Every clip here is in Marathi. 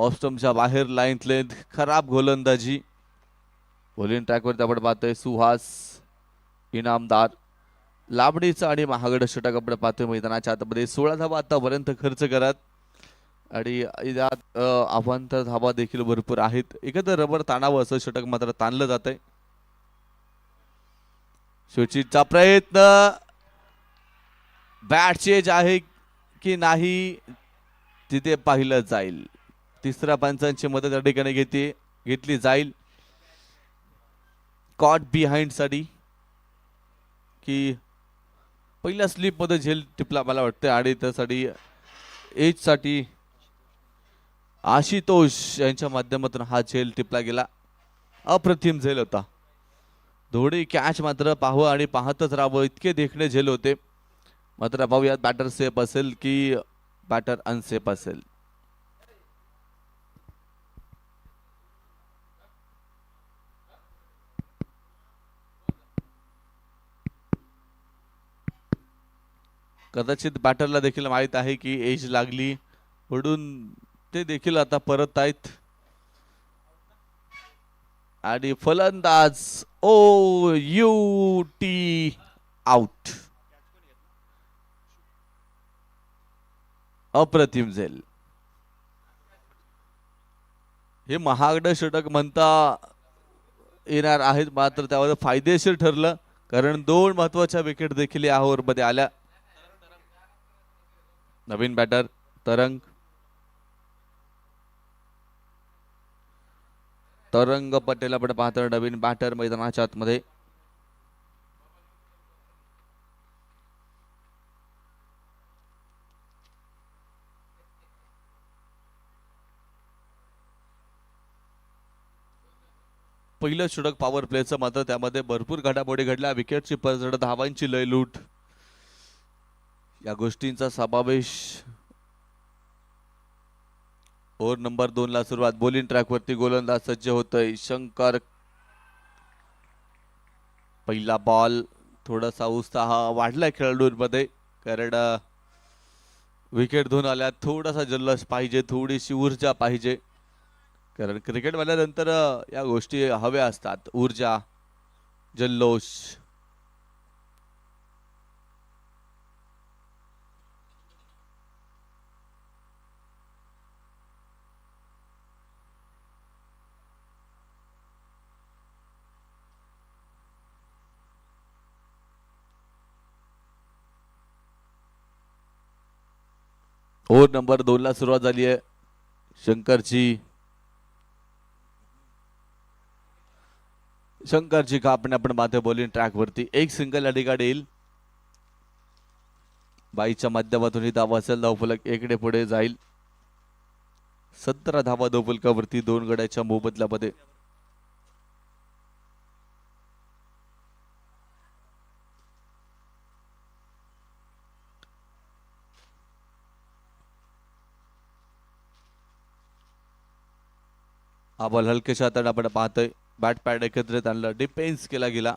ऑस्टमच्या बाहेर लाईन लेंथ, खराब गोलंदाजी. बॉलिंग ट्रॅकवरती आपण पाहतोय सुहास इनामदार लांबणीचा आणि महागड षटक आपण पाहतोय मैदानाच्या आतमध्ये. 16 धावा आतापर्यंत खर्च करत आणि यात अवांतर धावा देखील भरपूर आहेत. एकत्र रबर ताणावं असं षटक मात्र ताणलं जात आहे. सुचितचा प्रयत्न, बॅट चेंज आहे की नाही तिथे पाहिलं जाईल. तिसऱ्या पंचांची मदत या ठिकाणी घेतली जाईल. कॉट बिहाइंड साठी की पहिल्या स्लिप मध्ये झेल टिपला मला वाटतं आणि त्यासाठी एज साठी आशुतोष यांच्या माध्यमातून हा झेल टिपला गेला. अप्रतिम झेल होता. थोडी कॅच मात्र पाहू आणि पाहतच राहावं इतके देखणे झेल होते. मात्र पाहूयात बॅटर सेफ असेल की बॅटर अनसेफ असेल. कदाचित बॅटरला देखील माहित आहे की एज लागली म्हणून ते देखील आता परत आहेत. आणि फलंदाज ओ यू टी आउट. अप्रतिम झेल. हे महागड षटक म्हणता येणार आहेत मात्र त्यावर फायदेशीर ठरलं कारण 2 महत्वाच्या विकेट देखील या ओव्हर मध्ये आल्या. नवीन बॅटर तरंग पटेल आपण पाहतो नवीन बॅटर मैदानाच्या आतमध्ये. पहिलं षटक पॉवर प्लेचं मात्र त्यामध्ये भरपूर घडामोडी घडल्या. विकेटची पडझड, धावांची लयलूट या गोष्टींचा समावेश. ओव्हर नंबर 2 ला सुरुवात. बॉलिंग ट्रॅक वरती गोलंदाज सज्ज होतोय शंकर. पहिला बॉल. थोडासा उत्साह वाढलाय खेळाडूंमध्ये कारण विकेट धुवून आल्या. थोडासा जल्लोष पाहिजे, थोडीशी ऊर्जा पाहिजे कारण क्रिकेट वाल्यानंतर या गोष्टी हव्या असतात. ऊर्जा, जल्लोष. ओव्हर नंबर 2 ला सुरुवात झाली आहे. शंकरची कापणी आपण पाहतोय बॉलिंग ट्रॅक वरती. एक सिंगल या ठिकाणी येईल. बाईच्या माध्यमातून ही धावा असेल. धावफलक एकडे पुढे जाईल. 17 धावा धावफलकावरती 2 गड्याच्या मोबदल्यामध्ये. हा बॉल हलकेशा हाताने आपण पाहतोय. बॅट पॅड एकत्रित आणलं. डिफेन्स केला गेला.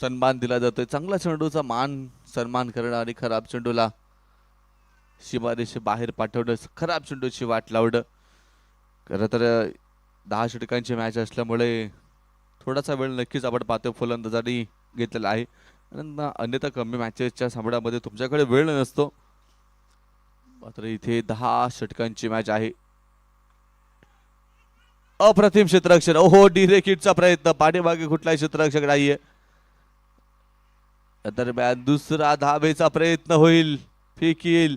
सन्मान दिला जातोय. चांगला चेंडूचा मान सन्मान करणं आणि खराब चेंडूला सीमारेषे बाहेर पाठवणं, खराब चेंडूची वाट लावणं. खरं तर 10 षटकांची मॅच असल्यामुळे थोडासा वेळ नक्कीच आपण पाहतोय फलंदाजांनी घेतलेला आहे. अन्यथा कमी मॅचेसच्या सामन्यामध्ये तुमच्याकडे वेळ नसतो. मात्र इथे 10 षटकांची मॅच आहे. अप्रतिम क्षेत्ररक्षण. ओहो, डिरेकिटचा प्रयत्न. पाठीमागे कुठलाही क्षेत्ररक्षक नाहीये. दरम्यान दुसरा धावेचा प्रयत्न होईल. फेक येईल.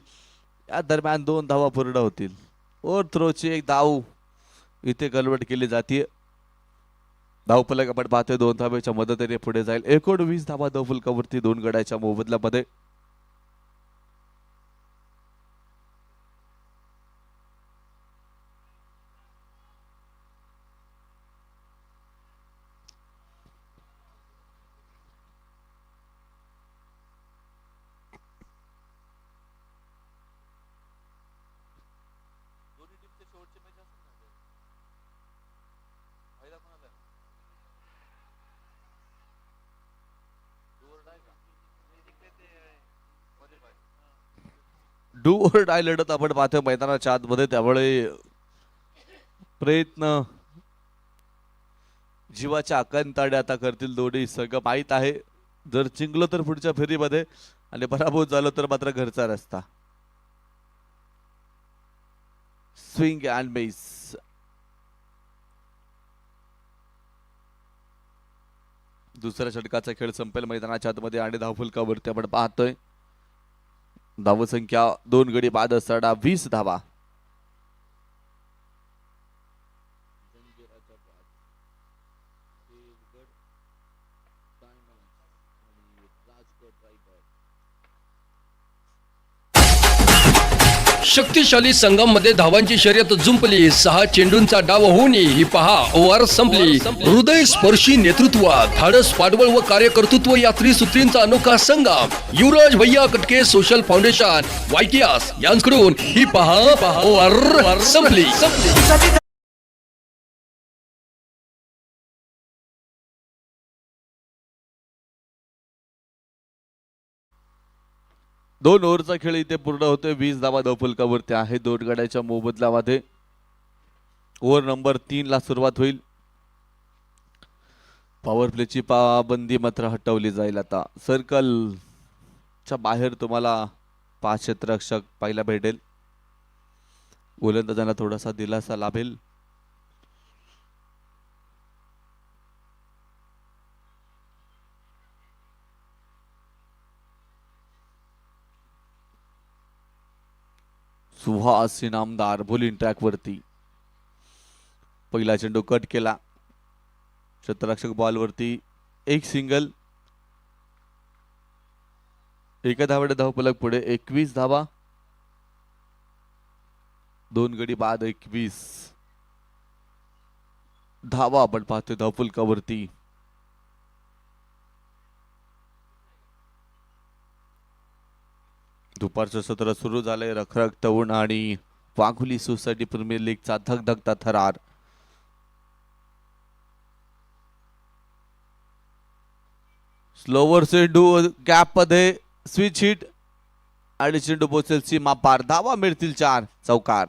या दरम्यान 2 धावा पूर्ण होतील. ओव्हर थ्रोची एक धाव इथे कन्वर्ट केली जाते. धावफलक आपण पाहतोय 2 धावेच्या मदतीने पुढे जाईल. 19 धावा धावफलकावरती 2 गड्याच्या मोबदल्यामध्ये. डू और डाय लढत आपण पाहतोय मैदानाच्या आतमध्ये, त्यामुळे प्रयत्न जीवाच्या आकांताडे आता करतील दोन्ही संघ. माहीत आहे जर जिंकलो तर पुढच्या फेरीमध्ये आणि पराभूत झालो तर मात्र घरचा रस्ता. Swing and miss. दुसऱ्या षटकाचा खेळ संपेल मैदानाच्या आतमध्ये आणि धावफलकावरती आपण पाहतोय धावसंख्या 2 गडी बाद असताना 20 धावा. शक्तिशाली संघामध्ये धावांची शर्यत जुंपली. 6 चेंडूंचा डाव होऊन ही पहा ओव्हर संपली. हृदय स्पर्शी नेतृत्व, धाडस, पाठबळ व कार्यकर्तृत्व या त्रिसूत्रींचा अनोखा संगम. युवराज भैया कटके सोशल फाउंडेशन वायकीआस यांकडून ही पहा ओव्हर संपली. दोन ओव्हरचा खेळ इथे पूर्ण होतोय. 20 धावा धावफलकावरती आहे. 2 गड्याच्या मोबदल्यामध्ये ओव्हर नंबर 3 ला सुरुवात होईल. पॉवर प्लेची पाबंदी मात्र हटवली जाईल. आता सर्कलच्या बाहेर तुम्हाला 5 क्षेत्ररक्षक पाहायला भेटेल. गोलंदाजांना थोडासा दिलासा लाभेल. सुहास इनामदार बॉलिंग ट्रॅक वरती. पहिला चेंडू कट केला. क्षेत्ररक्षक बॉल वरती एक सिंगल. एका धावाडे धावफलक पुढे 21 धावा. 2 गडी बाद 21 धावा आपण पाहतोय धावफलकावरती. दुपारचं सत्र सुरू झालंय. रखरखत ऊन आणि वाघोली सोसायटी प्रीमियर लीगचा धगधगता थरार. स्लोवर चेंडू गॅप मध्ये स्विच हिट आणि चेंडू पोहोचेल सीमा पार. धावा मिळतील 4. चौकार.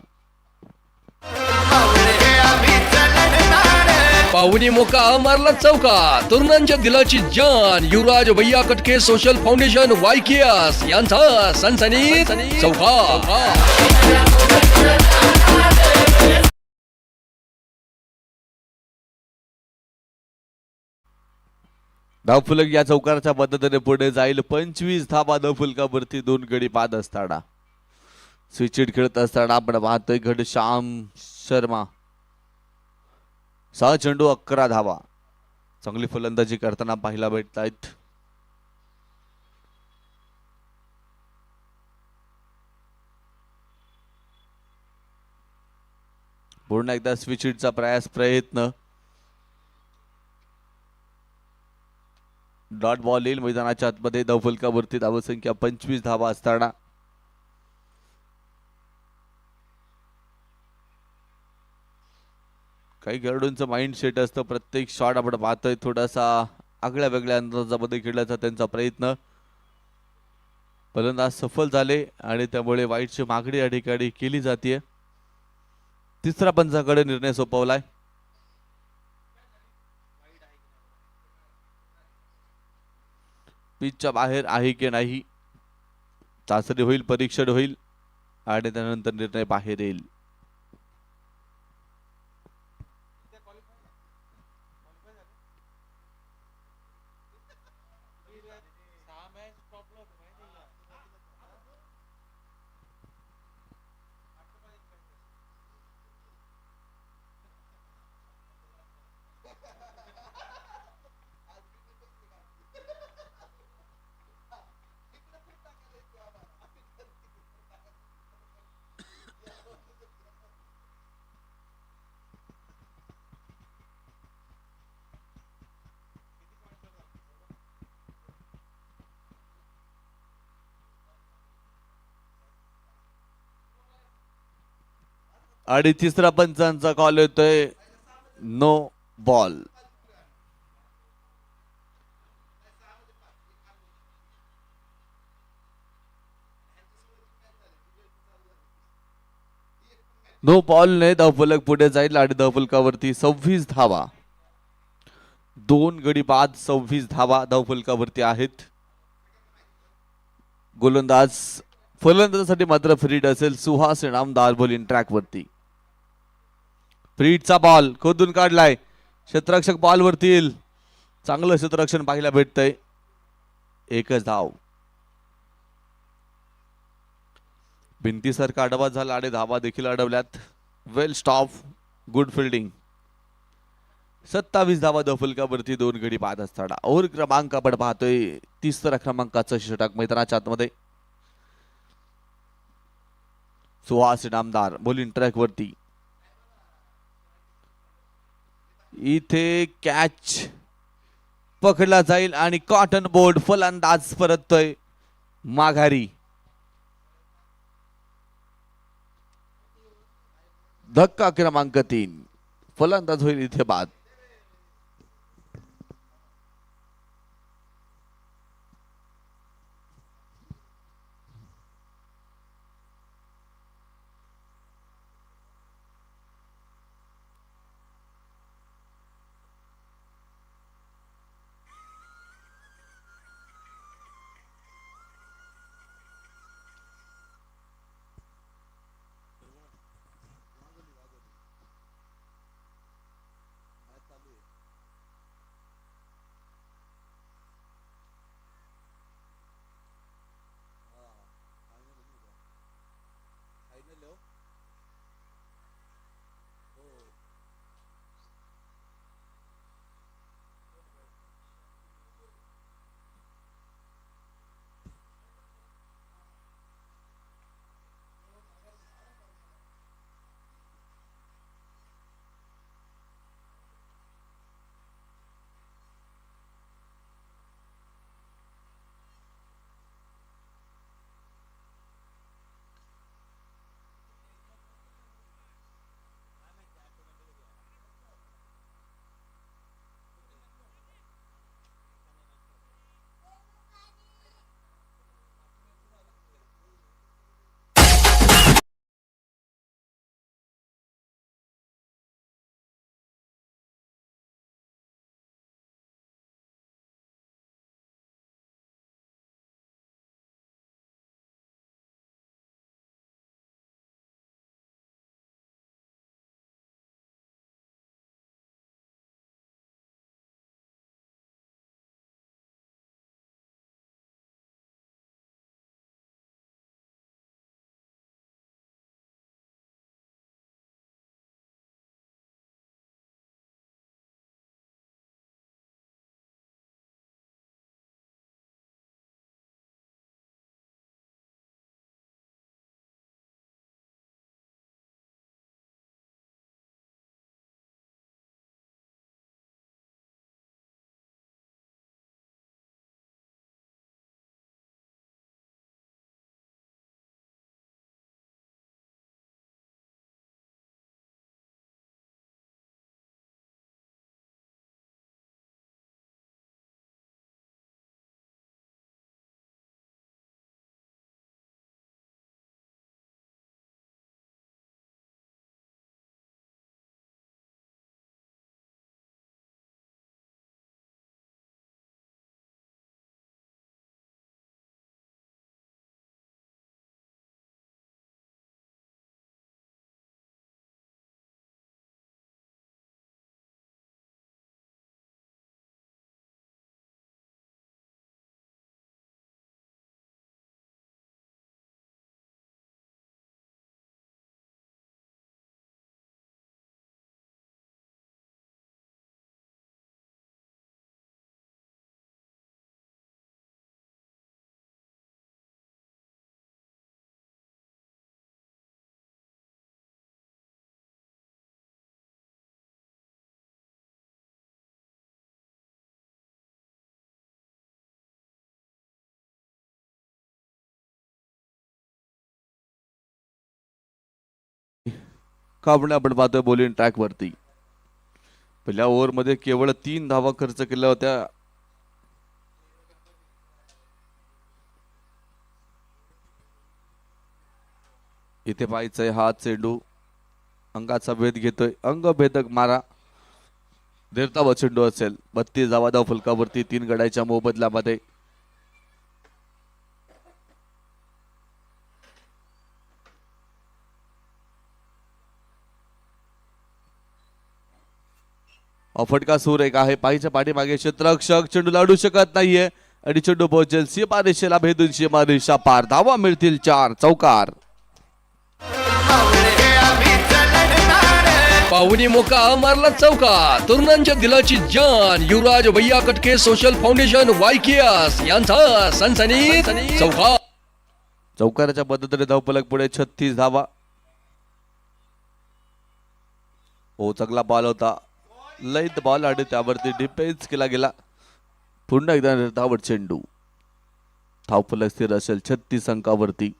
पाहुणी मोका मारला चौका. तरुणांच्या दिलाची जान युवराज भैया कटके सोशल फाउंडेशन वायकीआस यांचा सनसनीत चौका. धावफलक या चौकाराच्या मदतीने पुढे जाईल. 25 धावा धावफलकावरती 2 गडी बाद असताना. स्विच हिट खेळत असताना आपण पाहतोय घनश्याम शर्मा. 6 चेंडू 11 धावा. चांगली फलंदाजी करताना पाहायला भेटत आहेत. पुन्हा एकदा स्विच हिटचा प्रयत्न. डॉट बॉल येईल मैदानाच्या आतमध्ये. धावफलकावरती धावसंख्या 25 धावा असताना काही खेळाडूंचं माइंड सेट असतं. प्रत्येक शॉट आपण पाहतोय थोडासा आगळ्या वेगळ्या अंदाजामध्ये खेळण्याचा त्यांचा प्रयत्न. फलंदाज सफल झाले आणि त्यामुळे वाईटची मागणी या ठिकाणी केली जाते. तिसरा पंचाकडे निर्णय सोपवलाय. पिचच्या बाहेर आहे की नाही चाचणी होईल, परीक्षण होईल आणि त्यानंतर निर्णय बाहेर येईल. आणि तिसरा पंचांचा कॉल येतोय नो बॉल. नो बॉलने धावफलक पुढे जाईल आणि धावफलकावरती 26 धावा. 2 गडी बाद 26 धावा धावफलकावरती आहेत. गोलंदाज फलंदाजासाठी मात्र फ्रीड असेल. सुहास इनामदार बॉलिंग ट्रॅक वरती. फ्रीडचा बॉल खोदून काढलाय. क्षेत्ररक्षक बॉल वरती येईल. चांगलं क्षेत्ररक्षण पाहायला भेटतंय. एकच धाव. भिंतीसारखा अडवा झाला आणि धावा देखील अडवल्यात. वेल स्टॉप, गुड फिल्डिंग. 27 धावा धावफलकावरती 2 गडी बाद असताना ओव्हर क्रमांक आपण पाहतोय 30 क्रमांकाचं षटक मैदानाच्या आतमध्ये. सुहास इनामदार बॉलिंग ट्रॅक वरती. इथे कॅच पकडला जाईल आणि कॉटन बोर्ड फलंदाज परततोय माघारी. धक्का क्रमांक 3. फलंदाज होईल इथे बाद. काबणे आपण पाहतोय बॉलिंग ट्रॅक वरती. पहिल्या ओव्हर मध्ये केवळ 3 धावा खर्च केल्या होत्या. इथे पाहायचंय हा चेंडू अंगाचा भेद घेतोय, अंगभेदक मारा धीरतावा चेंडू असेल. 32 धावा धाव फलकावरती 3 गड्याच्या मोबदल्यामध्ये. फटका सूर एक आहे. पाहिजे पाठीमागे क्षेत्ररक्षक चेंडू लाडू शकत नाहीये आणि चेंडू पोहोचेल सीमारेषेला भेदून सीमारेषा पार. धावा मिळतील 4. चौकार. पाहुणी मोका मारला चौका. तरुणांच्या दिलाची जान युवराज भैया कटके सोशल फाउंडेशन वायकेएस यांचा सनसनीत चौका. चौकाराच्या पद्धतीने धावफलक पुढे 36 धावा. हो चांगला बॉल होता, लईत बॉल आणि त्यावरती डिफेन्स केला गेला. पुन्हा एकदा धावत चेंडू. धावफलक स्थिर असेल 36 अंकावरती.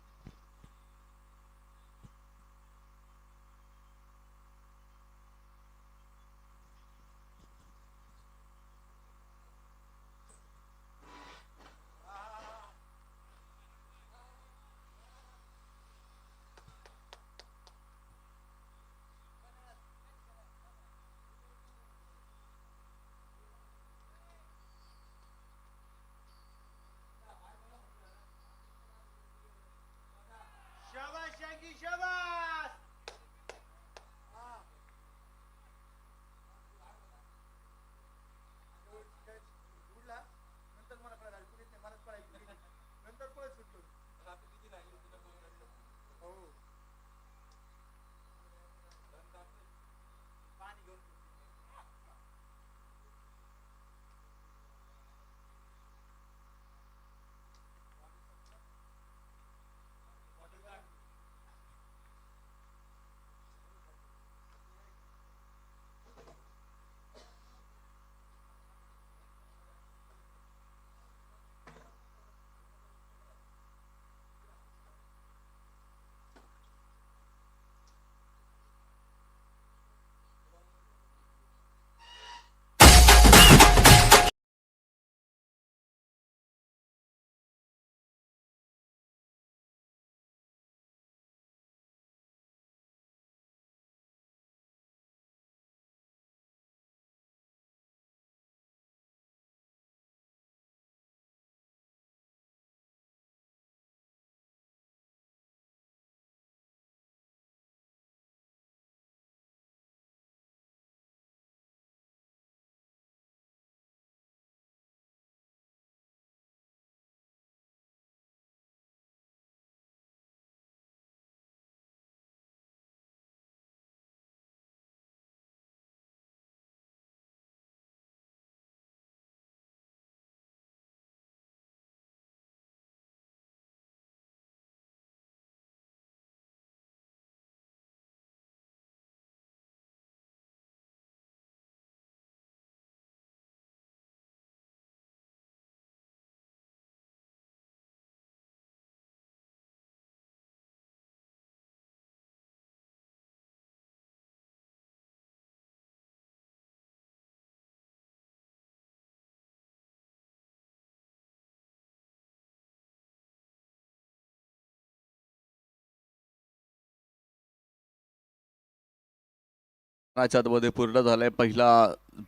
मध्ये पूर्ण झालाय पहिला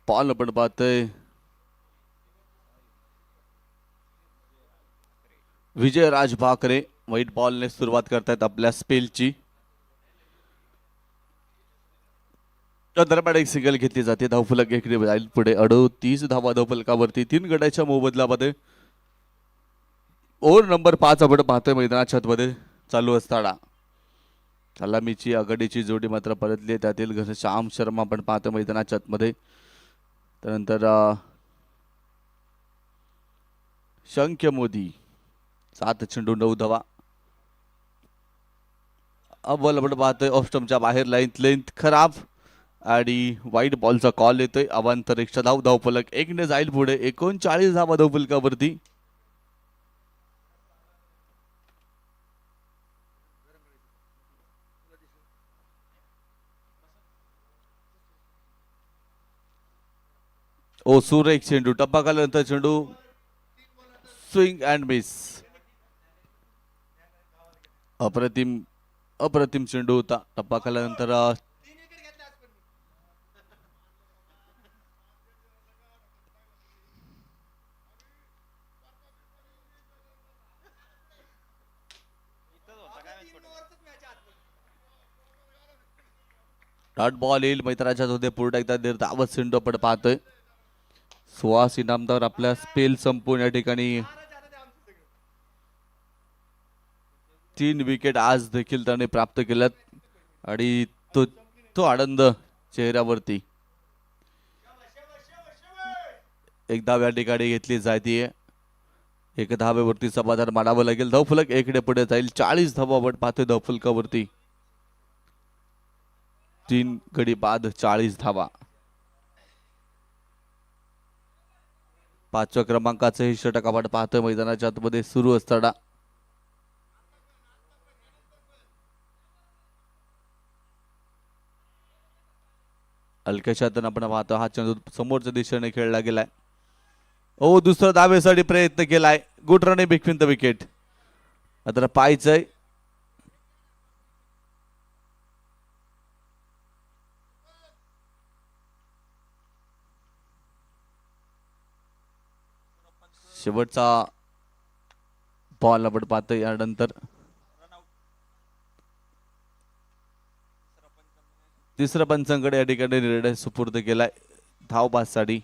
बॉल. आपण पाहतोय विजयराज भाकरे व्हाईट बॉलने सुरुवात करतायत आपल्या स्पेलची. दरम्यान एक सिंगल घेतली जाते. धावफलक इकडे जाईल पुढे 38 धावा धावफलकावरती 3 गड्याच्या मोबदल्यामध्ये. ओव्हर नंबर 5 आपण पाहतोय मैदानाच्या मध्ये चालू असताना सलामीची आघाडीची जोडी मात्र परतली आहे. त्यातील घनश्याम शर्मा आपण पाहतो मैदानाच्या मध्ये. त्यानंतर शंख्य मोदी 7 चेंडू 9 धावा. अव्वल आपण पाहतोय ऑफस्टमच्या बाहेर लेंथ खराब आणि वाईट बॉलचा कॉल येतोय. अवांतर 100 धावफलक 1 ने जाईल पुढे. 39 धावा धावफलकावरती. ओ सूर एक चेंडू टप्पा खाल्यानंतर चेंडू स्विंग अँड मिस. अप्रतिम चेंडू होता. टप्पा खाल्यानंतर डॉट बॉल येईल मैदानाच्या मध्ये पुढे एकदा निर्धावत चेंडू आपण पाहतोय. सुहास इनामदार आपल्या स्पेल संपून या ठिकाणी 3 विकेट आज देखील त्याने प्राप्त केल्यात आणि तो तो आनंद चेहऱ्यावरती एक धाव या ठिकाणी घेतली जाते. एक धावेवरती समाधान मानावं लागेल. धावफलक एकडे पुढे जाईल. 40 धावा आपण पाहतोय धावफलकावरती. 3 गडी बाद 40 धावा. 5व्या क्रमांकाचं हे षटक आपण पाहतोय मैदानाच्या आतमध्ये सुरू असताना. हलक्याशातून आपण पाहतो हा चेंडू समोरच्या दिशेने खेळला गेलाय. ओ दुसरा धावेसाठी प्रयत्न केलाय. Good running between the wicket. मात्र पाहायचंय शेवटचा बॉल आपण पाहतोय. यानंतर तिसऱ्या पंचांकडे या ठिकाणी निर्णय सुपूर्द केलाय धाव पाससाठी.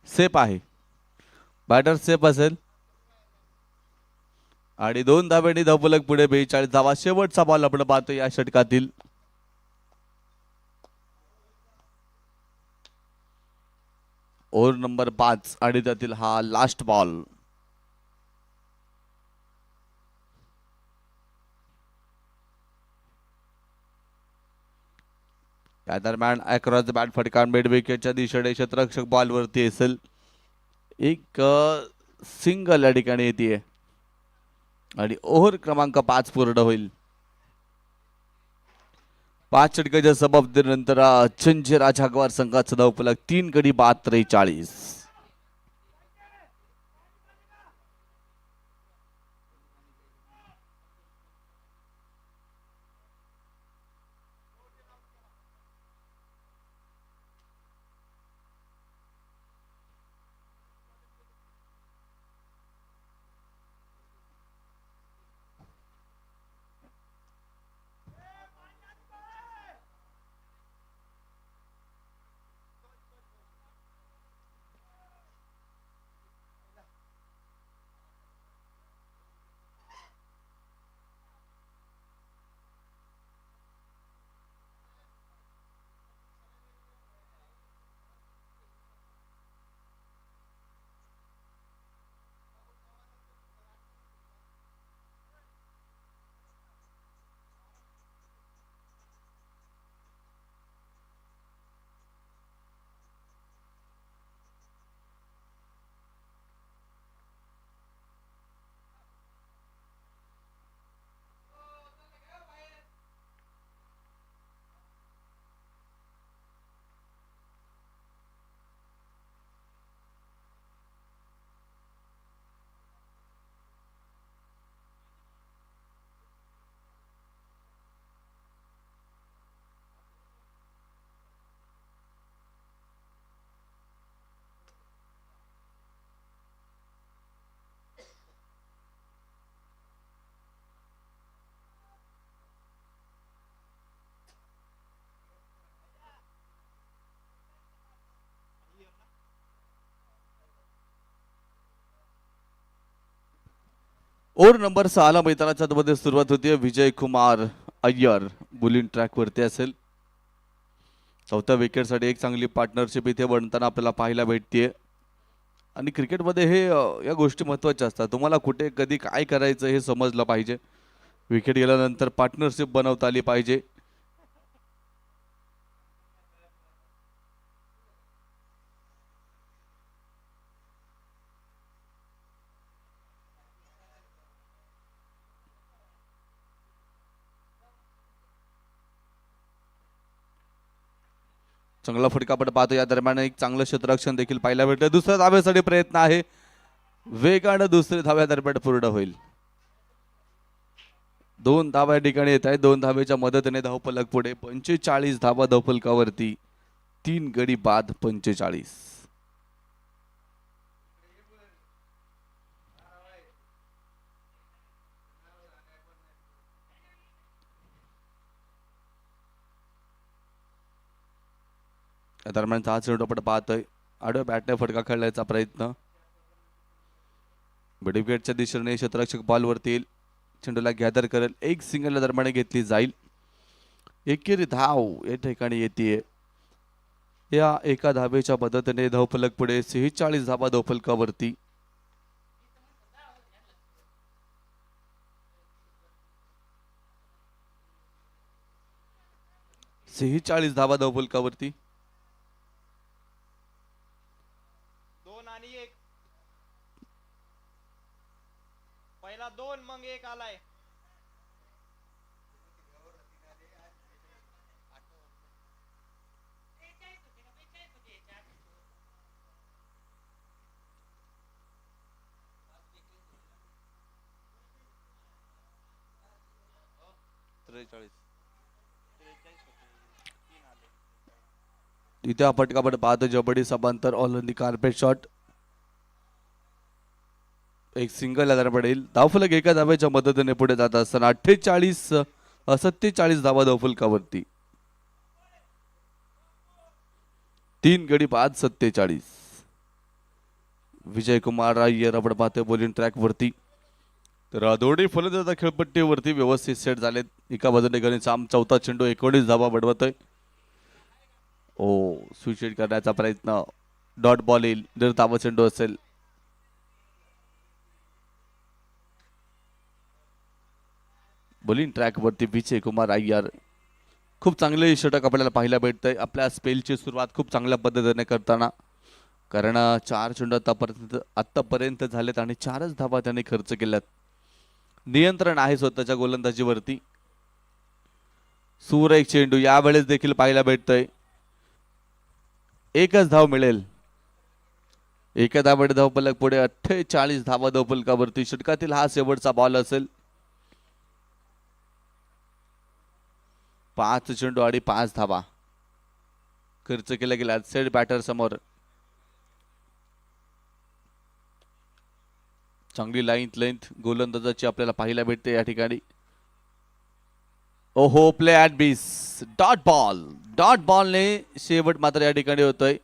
सेफ आहे. बॅटर सेफ असेल आणि 2 धाब्यांनी धावफलक पुढे 42 धावा. शेवटचा बॉल आपण पाहतो या षटकातील. ओव्हर नंबर 5 आणि त्यातील हा लास्ट बॉल. या दरम्यान अक्रॉस द बॅट फटका मिड विकेटच्या दिशेने क्षेत्ररक्षक बॉल वरती असेल. एक सिंगल या ठिकाणी येते आणि ओव्हर क्रमांक 5 पूर्ण होईल. 5 षटकाच्या समाप्तीनंतर चंचेरा जागवार संघाचा धावफलक 3 गडी बाद 43. ओव्हर नंबर 6 ला मैदानाच्या मध्ये सुरुवात होती. विजय कुमार अय्यर बुलिंग ट्रॅक वरती असेल. 4थ्या विकेटसाठी एक चांगली पार्टनरशिप इथे बनताना आपल्याला पाहायला भेटते. आणि क्रिकेटमध्ये हे या गोष्टी महत्त्वाच्या असतात. तुम्हाला कुठे कधी काय करायचं हे समजलं पाहिजे. विकेट गेल्यानंतर पार्टनरशिप बनवता आली पाहिजे. चांगला फटका आपण पाहतो. या दरम्यान एक चांगलं क्षेत्ररक्षण देखील पाहायला भेटलं. दुसऱ्या धावेसाठी प्रयत्न आहे. वेगानं दुसरी धाव्या दरम्यान पूर्ण होईल. 2 धावा या ठिकाणी येत आहेत. 2 धावेच्या मदतीने धावफलक पुढे 45 धावा धावफलकावरती. 3 गडी बाद 45. या दरम्यान हा चेंडू आपण पाहतोय आडव्या बॅटने फटका खेळण्याचा प्रयत्न. विकेटच्या दिशेने क्षेत्ररक्षक बॉलवरती येईल, चेंडूला गॅदर करेल, एक सिंगल दरम्यान घेतली जाईल. एकेरी धाव या ठिकाणी येते. या एका धावेच्या मदतीने धावफलक पुढे 46 धावा धावफलकावरती. सेहेचाळीस धावा धावफलकावरती. 2 आणि 1. पहिला 2 मग 1 आलाय. इथे हा फटका आपण पाहतो जबडी समांतर all on the carpet shot. एक सिंगल आधार पडेल. धावफलक एका धाव्याच्या मदतीने पुढे जात असताना 47 धावा धावफलकावरती. 3 गडी 5-47. विजय कुमार अय्यर आपण पाहतोय बॉलिंग ट्रॅक वरती. तर दोन्ही फलंदाज खेळपट्टीवरती व्यवस्थित सेट झालेत. एका बाजूने गणेशाम चौथा चेंडू 19 धावा बडवतोय. ओ स्विच हिट करण्याचा प्रयत्न, डॉट बॉल येईल, धावा चेंडू असेल. बॉलिंग ट्रॅक वरती विजय कुमार अय्यर खूप चांगले षटक आपल्याला पाहायला भेटतंय. आपल्या स्पेलची सुरुवात खूप चांगल्या पद्धतीने करताना, कारण 4 चेंडू आतापर्यंत झालेत आणि 4च धावा त्याने खर्च केल्यात. नियंत्रण आहे स्वतःच्या गोलंदाजीवरती. सुरेख चेंडू यावेळेस देखील पाहायला भेटतोय. एकच धाव मिळेल. एका धावेने धावफलक पुढे 48 धावा धावफलकावरती. षटकातील हा शेवटचा बॉल असेल. 5 चेंडू आणि 5 धावा खर्च केला गेला सेट बॅटर समोर. चांगली लेंथ गोलंदाजाची आपल्याला पाहायला भेटते या ठिकाणी. ओहो प्ले ॲट बीस, डॉट बॉलने शेवट मात्र या ठिकाणी होतोय.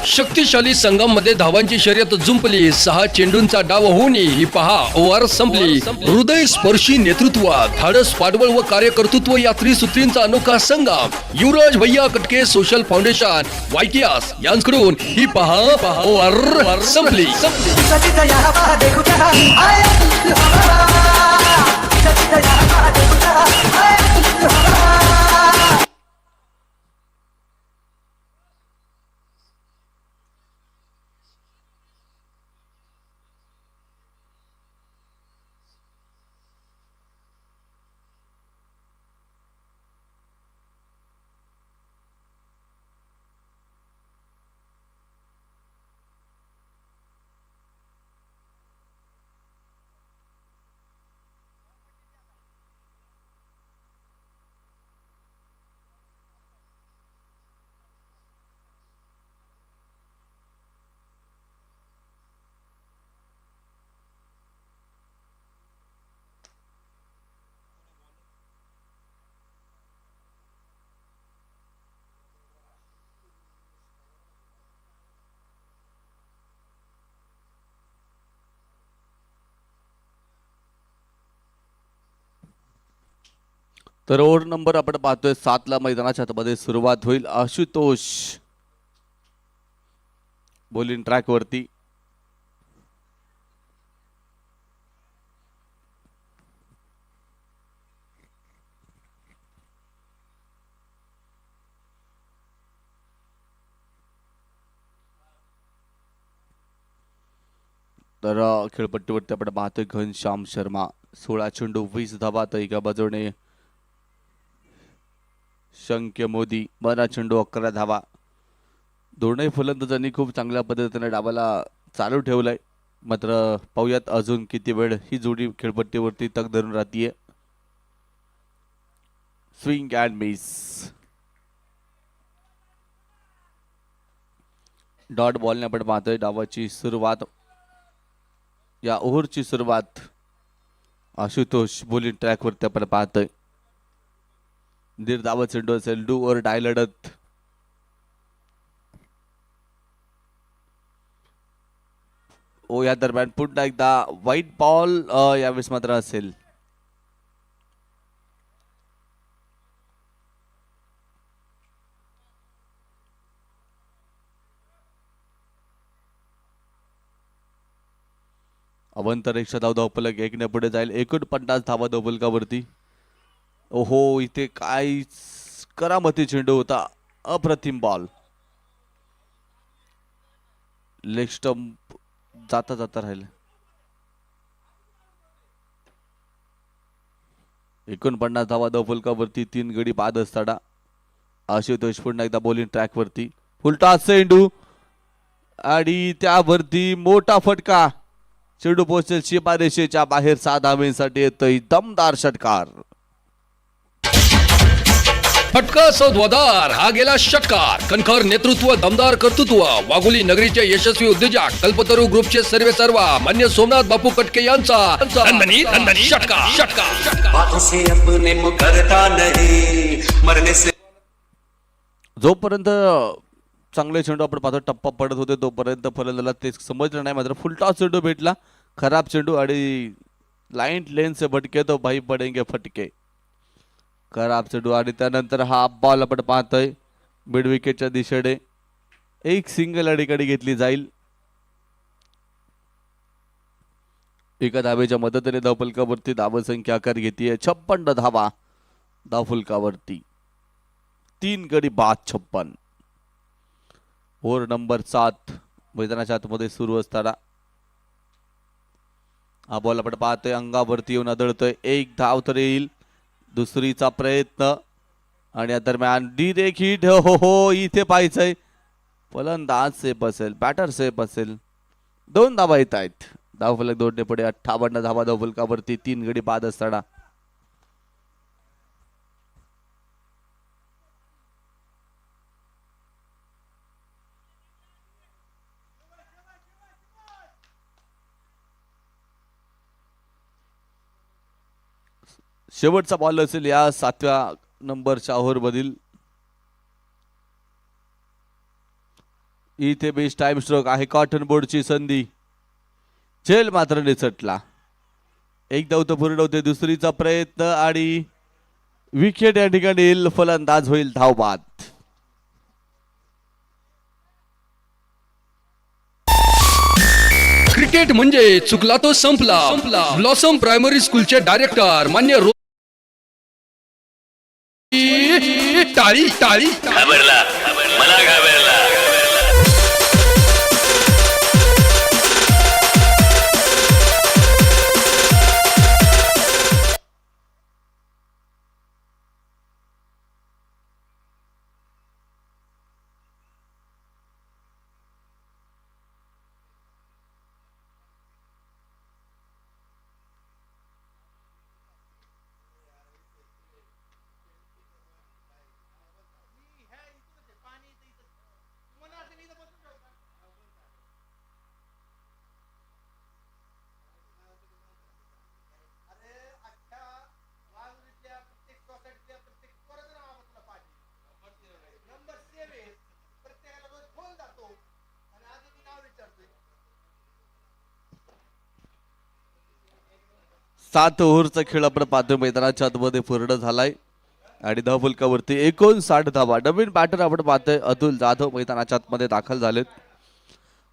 शक्तिशाली संघामध्ये धावांची शर्यत जुंपली. 6 चेंडूंचा डाव होऊन ही पहा ओव्हर संपली. हृदय स्पर्शी नेतृत्व, धाडस पाठबळ व कार्यकर्तृत्व या त्रिसूत्रींचा अनोखा संगम. युवराज भैया कटके सोशल फाउंडेशन वायटीआस यांकडून ही पहा ओव्हर संपली. तर ओव्हर नंबर आपण पाहतोय 7 ला मैदानाच्या आतमध्ये सुरुवात होईल. आशुतोष बॉलिंग ट्रॅक वरती. तर खेळपट्टीवरती आपण पाहतोय घनश्याम शर्मा 16 चेंडू 20 धावा. तर एका बाजूने शंक्य मोदी 12 चेंडू 11 धावा. दोन्ही फलंदाजांनी खूप चांगल्या पद्धतीने डावाला चालू ठेवलाय. मात्र पाहूयात अजून किती वेळ ही जोडी खेळपट्टीवरती तग धरून राहतीये. स्विंग अँड मिस, डॉट बॉलने आपण पाहतोय डावाची सुरुवात. या ओव्हरची सुरुवात आशुतोष बॉलिंग ट्रॅक वरती आपण पाहतोय. दीड धावा चेंडू असेल. डू और डाय लढत ओ या दरम्यान पुन्हा एकदा व्हाईट बॉल यावेळेस मात्र असेल. अवंतरिक्ष धावफलक 1 पुढे जाईल. 49 धावा धावफलकावरती. ओहो इथे काय करामती चेंडू होता. अप्रतिम बॉल. लेग स्टंप जाता जाता राहिलं. 49 धावा धावफलकावरती 3 गडी बाद असताना आशुतोष पुन्हा एकदा बॉलिंग ट्रॅक वरती. फुलटा चेंडू आणि त्यावरती मोठा फटका. चेंडू पोहोचेल सीमारेषेच्या बाहेर. 6 धावेसाठी येतोय दमदार षटकार. फटका सौद्वादार हा गेला षटकार. कणखर नेतृत्व, दमदार कर्तृत्व. वाघोली नगरीचे यशस्वी उद्योजक कल्पतरू ग्रुपचे सर्वेसर्वा मान्य सोमनाथ बापू कटके यांचा दणदणी षटकार. जोपर्यंत चांगले चेंडू आपण पाहतो टप्पा पडत होते तोपर्यंत फलंदाजाला ते समजलं नाही. मात्र फुलटॉस चेंडू भेटला. खराब चेंडू आणि लाईन लेन से भटके तो भाई पडेंगे फटके. खराब चेंडू आणि त्यानंतर हा बॉल आपण पाहतोय मिड विकेटच्या दिशेने. एक सिंगल अडीकडे घेतली जाईल. एका धावेच्या मदतीने धावफलकावरती धावसंख्या आकार घेतीये 56 धावा धावफलकावरती. 3 गडी बाद 56. ओव्हर नंबर 7 मैदानाच्या आतमध्ये सुरू असताना हा बॉल आपण पाहतोय अंगावरती येऊन आदळतोय. एक धाव तर येईल. दुसरीचा प्रयत्न आणि या दरम्यान डिरेक्ट हिट. हो हो इथे पाहायचंय फलंदाज सेफ असेल, बॅटर सेफ असेल. 2 धावा येत आहेत. धावफलक 2 ने पुढे 58 धावा धावफलकावरती 3 गडी बाद असताना शेवटचा बॉल असेल या 7व्या नंबरच्या ओव्हर मधील. इथे बेस्ट टाइम स्ट्रोक आहे. कॉटन बोर्डची संधी. झेल मात्र निसटला. एक धाव तर पूर्ण होते. दुसरीचा प्रयत्न आणि विकेट या ठिकाणी येईल. फलंदाज होईल धाव बाद. क्रिकेट म्हणजे चुकला तो संपला. ब्लॉसम प्रायमरी स्कूलचे डायरेक्टर मान्य टाळी टाळी घाबरला मला घाबरला. सात ओव्हरचा खेळ आपण पाहतोय मैदानाच्या आतमध्ये पूर्ण झालाय आणि धावफलकावरती 59 धावा. नवीन बॅटर आपण पाहतोय अतुल जाधव मैदानाच्या आतमध्ये दाखल झालेत.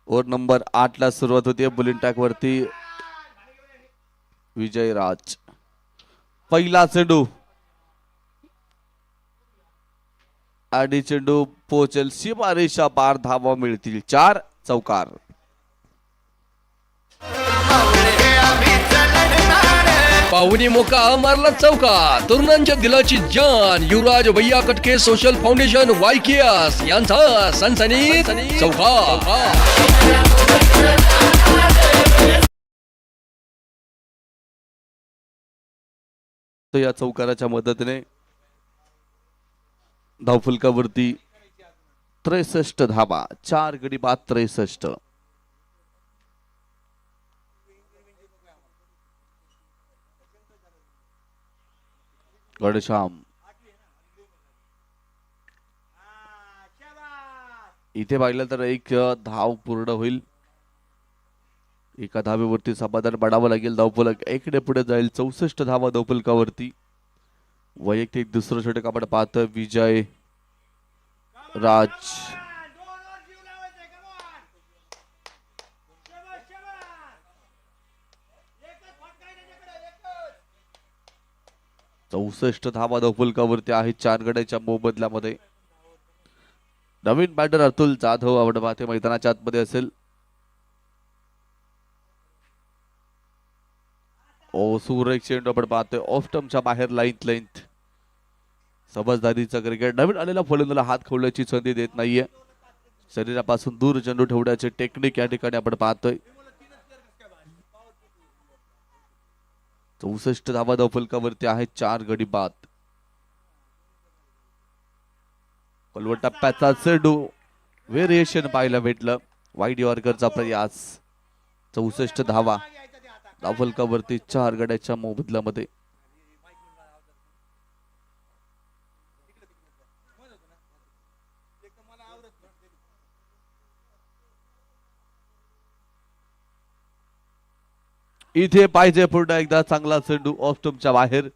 ओव्हर नंबर 8 ला सुरुवात होती. बुलिंग ट्रॅक वरती विजय राज. पहिला चेंडू आणि चेंडू पोहोचेल सीमारेषा पार. धावा मिळतील 4 चौकार. पाहुणी मोका मारला चौका. तरुणांच्या दिलाची जान युवराज भैया कटके सोशल फाउंडेशन वायकेएस यांचा सनसनीत चौका. या चौकाराच्या मदतीने धावफलकावरती 63 धावा. 4 गडी बाद 63. गडश्याम इथे पाहिलं तर एक धाव पूर्ण होईल. एका धावेवरती समाधान पाडावं लागेल. धावफलक इकडे पुढे जाईल. 64 धावा धावफलकावरती. वैयक्तिक दुसरं षटक आपण पाहतोय विजय राज. दोन वर जीव लावायचे. Come on. शाबास, शाबास. एकच फटका आहे त्याच्याकडे, एकच. 64 धावा धावफलकावरती आहे 4 गड्याच्या मोबदल्यामध्ये. नवीन बॅटर अतुल जाधव आपण पाहते मैदानाच्या आतमध्ये असेल. ओ सुरेख चेंडू आपण पाहतोय ऑफ स्टंपच्या बाहेर लेंथ. समजदारीचा क्रिकेट. नवीन आलेला फलंदाजाला हात खोलण्याची संधी देत नाहीये. शरीरापासून दूर चेंडू ठेवण्याचे टेक्निक या ठिकाणी आपण पाहतोय. 64 धावा धावफलकावरती आहे 4 गडी बाद. पलवट टप्प्याचा चेंडू व्हेरिएशन पाहायला भेटलं. वाईड यॉर्करचा प्रयास. 64 धावा धावफलकावरती 4 गड्याच्या मोबदल्यामध्ये. इथे पाहिजे पुन्हा एकदा चांगला चेंडू ऑफ स्टंपच्या बाहेर.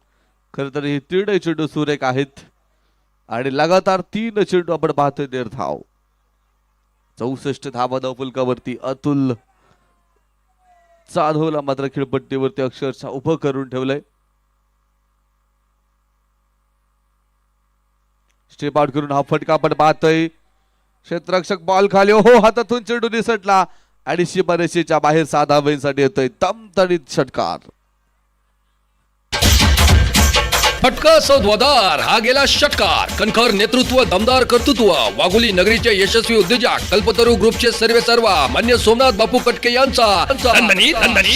खर तर हे 3 चेंडू सुरेख आहेत आणि लगातार 3 चेंडू आपण पाहतोय 1.5 धाव. 64 धावा धावफलकावरती अतुल जाधवला मात्र खेळपट्टीवरती अक्षरशः उभं करून ठेवलंय. स्टेप आउट करून हा फटका आपण पाहतोय. क्षेत्ररक्षक बॉल खाली. हो हातातून चेंडू निसटला आणि सीमारेषेच्या बाहेर 6 धावांसाठी येतोय तमतडीत षटकार. फटका सौद्वादार. हा गेला षटकार. कणखर नेतृत्व, दमदार कर्तृत्व. वाघोली नगरीचे यशस्वी उद्योजक कल्पतरू ग्रुपचे सर्वेसर्वा मान्य सोमनाथ बापू कटके यांचा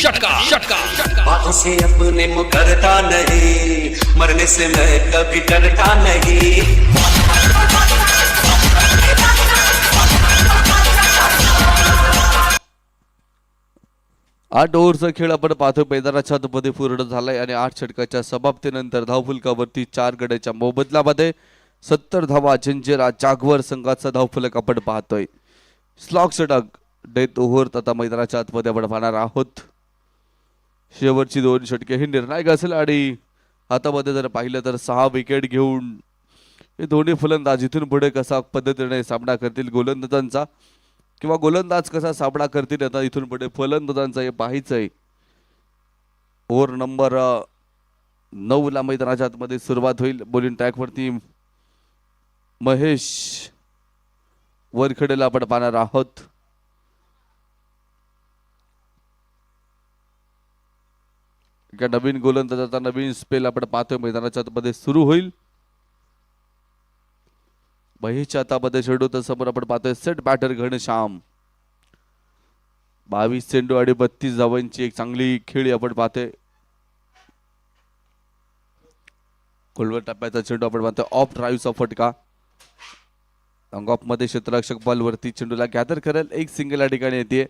षटकार. बातों से अपने मुकरता नहीं, मरने से मैं कभी डरता नहीं. आठ ओव्हरचा खेळ आपण पाहतोय मैदानाच्या आतमध्ये पूर्ण झालाय आणि 8 षटकाच्या समाप्तीनंतर धावफलकावरती 4 गड्याच्या मोबदल्यामध्ये 70 धावा जंजिरा जागवार संघाचा धावफलक आपण पाहतोय. स्लॉग षटक डेथ ओव्हर आता मैदानाच्या आतमध्ये आपण पाहणार आहोत. शेवटची 2 षटके ही निर्णायक असेल आणि हातामध्ये जर पाहिलं तर 6 विकेट घेऊन हे दोन्ही फलंदाज इथून पुढे कसा पद्धतीने सामना करतील गोलंदाजांचा किंवा गोलंदाज कसा सामना करतील आता इथून पुढे फलंदाजांचा हे पाहायचंय. ओव्हर नंबर 9 ला मैदानाच्या आतमध्ये सुरुवात होईल. बॉलिंग ट्रॅकवरती महेश वरखडेला आपण पाहणार आहोत. एका नवीन गोलंदाजाचा नवीन स्पेल आपण पाहतोय मैदानाच्या आतमध्ये सुरू होईल. महेशच्या हातामध्ये चेंडू तर समोर आपण पाहतोय सेट बॅटर घनश्याम. 22 चेंडू आणि 32 धावांची एक चांगली खेळी आपण पाहतोय. खोलवर टप्प्याचा चेंडू आपण पाहतोय ऑफ ड्राईव्हचा फटका. लॉंग ऑफ मध्ये क्षेत्ररक्षक बॉल वरती चेंडूला गॅदर करेल. एक सिंगल या ठिकाणी येते.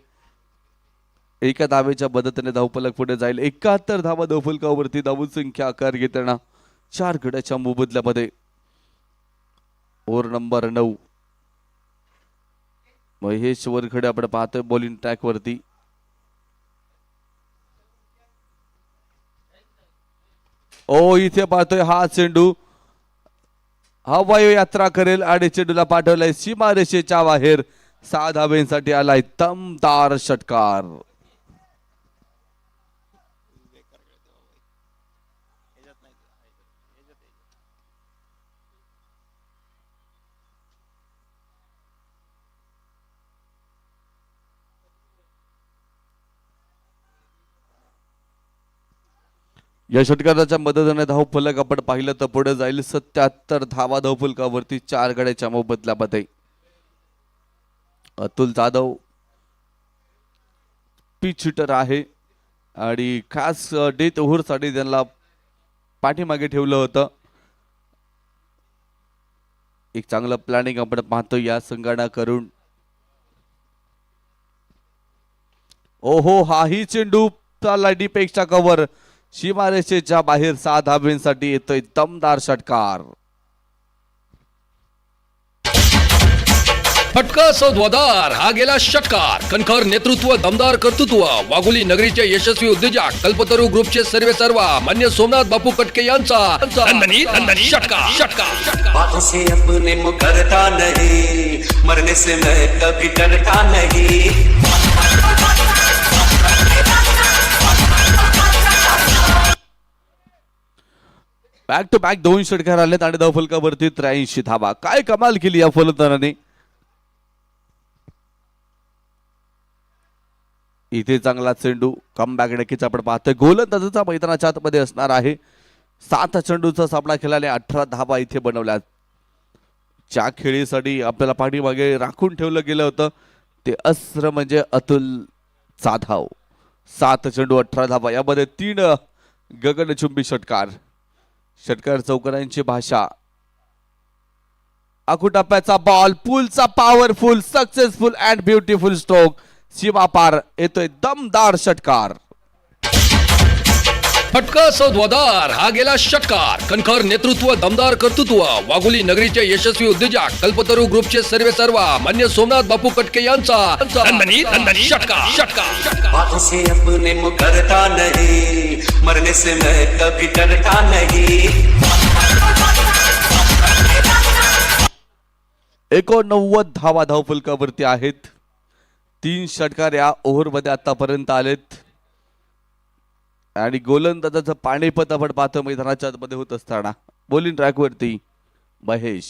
एका धावेच्या मदतीने धावफलक पुढे जाईल. 71 धावा धावफलकावरती धावून संख्या आकार घेताना 4 गड्याच्या मोबदल्यामध्ये. ओव्हर नंबर 9 महेश वरखडे आपण पाहतोय बॉलिंग ट्रॅक वरती. ओ इथे पाहतोय हा चेंडू हा वायू यात्रा करेल आणि चेंडूला पाठवलाय सीमारेषेच्या बाहेर. 6 धावेंसाठी आलाय दमदार षटकार. या षटकाराच्या मदतीने धावफलक आपण पाहिलं तर पुढे जाईल 77 धावा धावफलकावरती 4 गड्याच्या मोबदल्यामध्ये. अतुल जाधव पिच हिटर आहे आणि खास डेथ ओव्हर साठी त्यांना पाठीमागे ठेवलं होतं. एक चांगलं प्लॅनिंग आपण पाहतो या संघाना करून. ओहो हाही चेंडू डीपेक्षा कव्हर. सीमारेषेच्या बाहेर 6 धावेंसाठी येतोय दमदार षटकार. फटका सौद्वादार हा गेला षटकार. कणखर नेतृत्व, दमदार कर्तृत्व. वाघोली नगरीचे यशस्वी उद्योजक कल्पतरू ग्रुपचे सर्वेसर्वा मान्य सोमनाथ बापू कटके यांचा दणदणीत षटकार षटकार. बातों से अपने मुकरता नहीं, मरने से मैं कभी डरता नहीं. बॅक टू बॅक 2 षटकार आलेत आणि धावफलकावरती 83 धावा. काय कमाल केली या फलंदाजाने. इथे चांगला चेंडू, कमबॅक नक्कीच आपण पाहतोय. गोलंदाजाचा मैदानाच्या आतमध्ये असणार आहे. 7 चेंडूचा सामना केल्याने 18 धावा इथे बनवल्यात. ज्या खेळीसाठी आपल्याला पाठीमागे राखून ठेवलं गेलं होतं ते अस्त्र म्हणजे अतुल जाधव. 7 चेंडू 18 धावा, यामध्ये 3 गगनचुंबी षटकार. षटकार चौकारांची भाषा. आखुटप्प्याचा बॉल, पुलचा powerful, successful and beautiful stroke. सीमा पार येतोय दमदार षटकार. फटका सौद्वादार हा गेला षटकार. कणखर नेतृत्व, दमदार कर्तृत्व. वाघोली नगरीचे यशस्वी उद्योजक कल्पतरू ग्रुपचे सर्वेसर्वा मान्य सोमनाथ बापू कटके यांचा दणदणीत षटकार षटकार. बातों से अपने मुकरता नहीं, मरने से मैं कभी डरता नहीं. 89 धावा धावफलकावरती आहेत. 3 षटकार या ओव्हरमध्ये आतापर्यंत आलेत आणि गोलंदाजाचं पाणीपत आपण पाहतो मैदानाच्या आतमध्ये होत असताना. बॉलिंग ट्रॅकवरती महेश.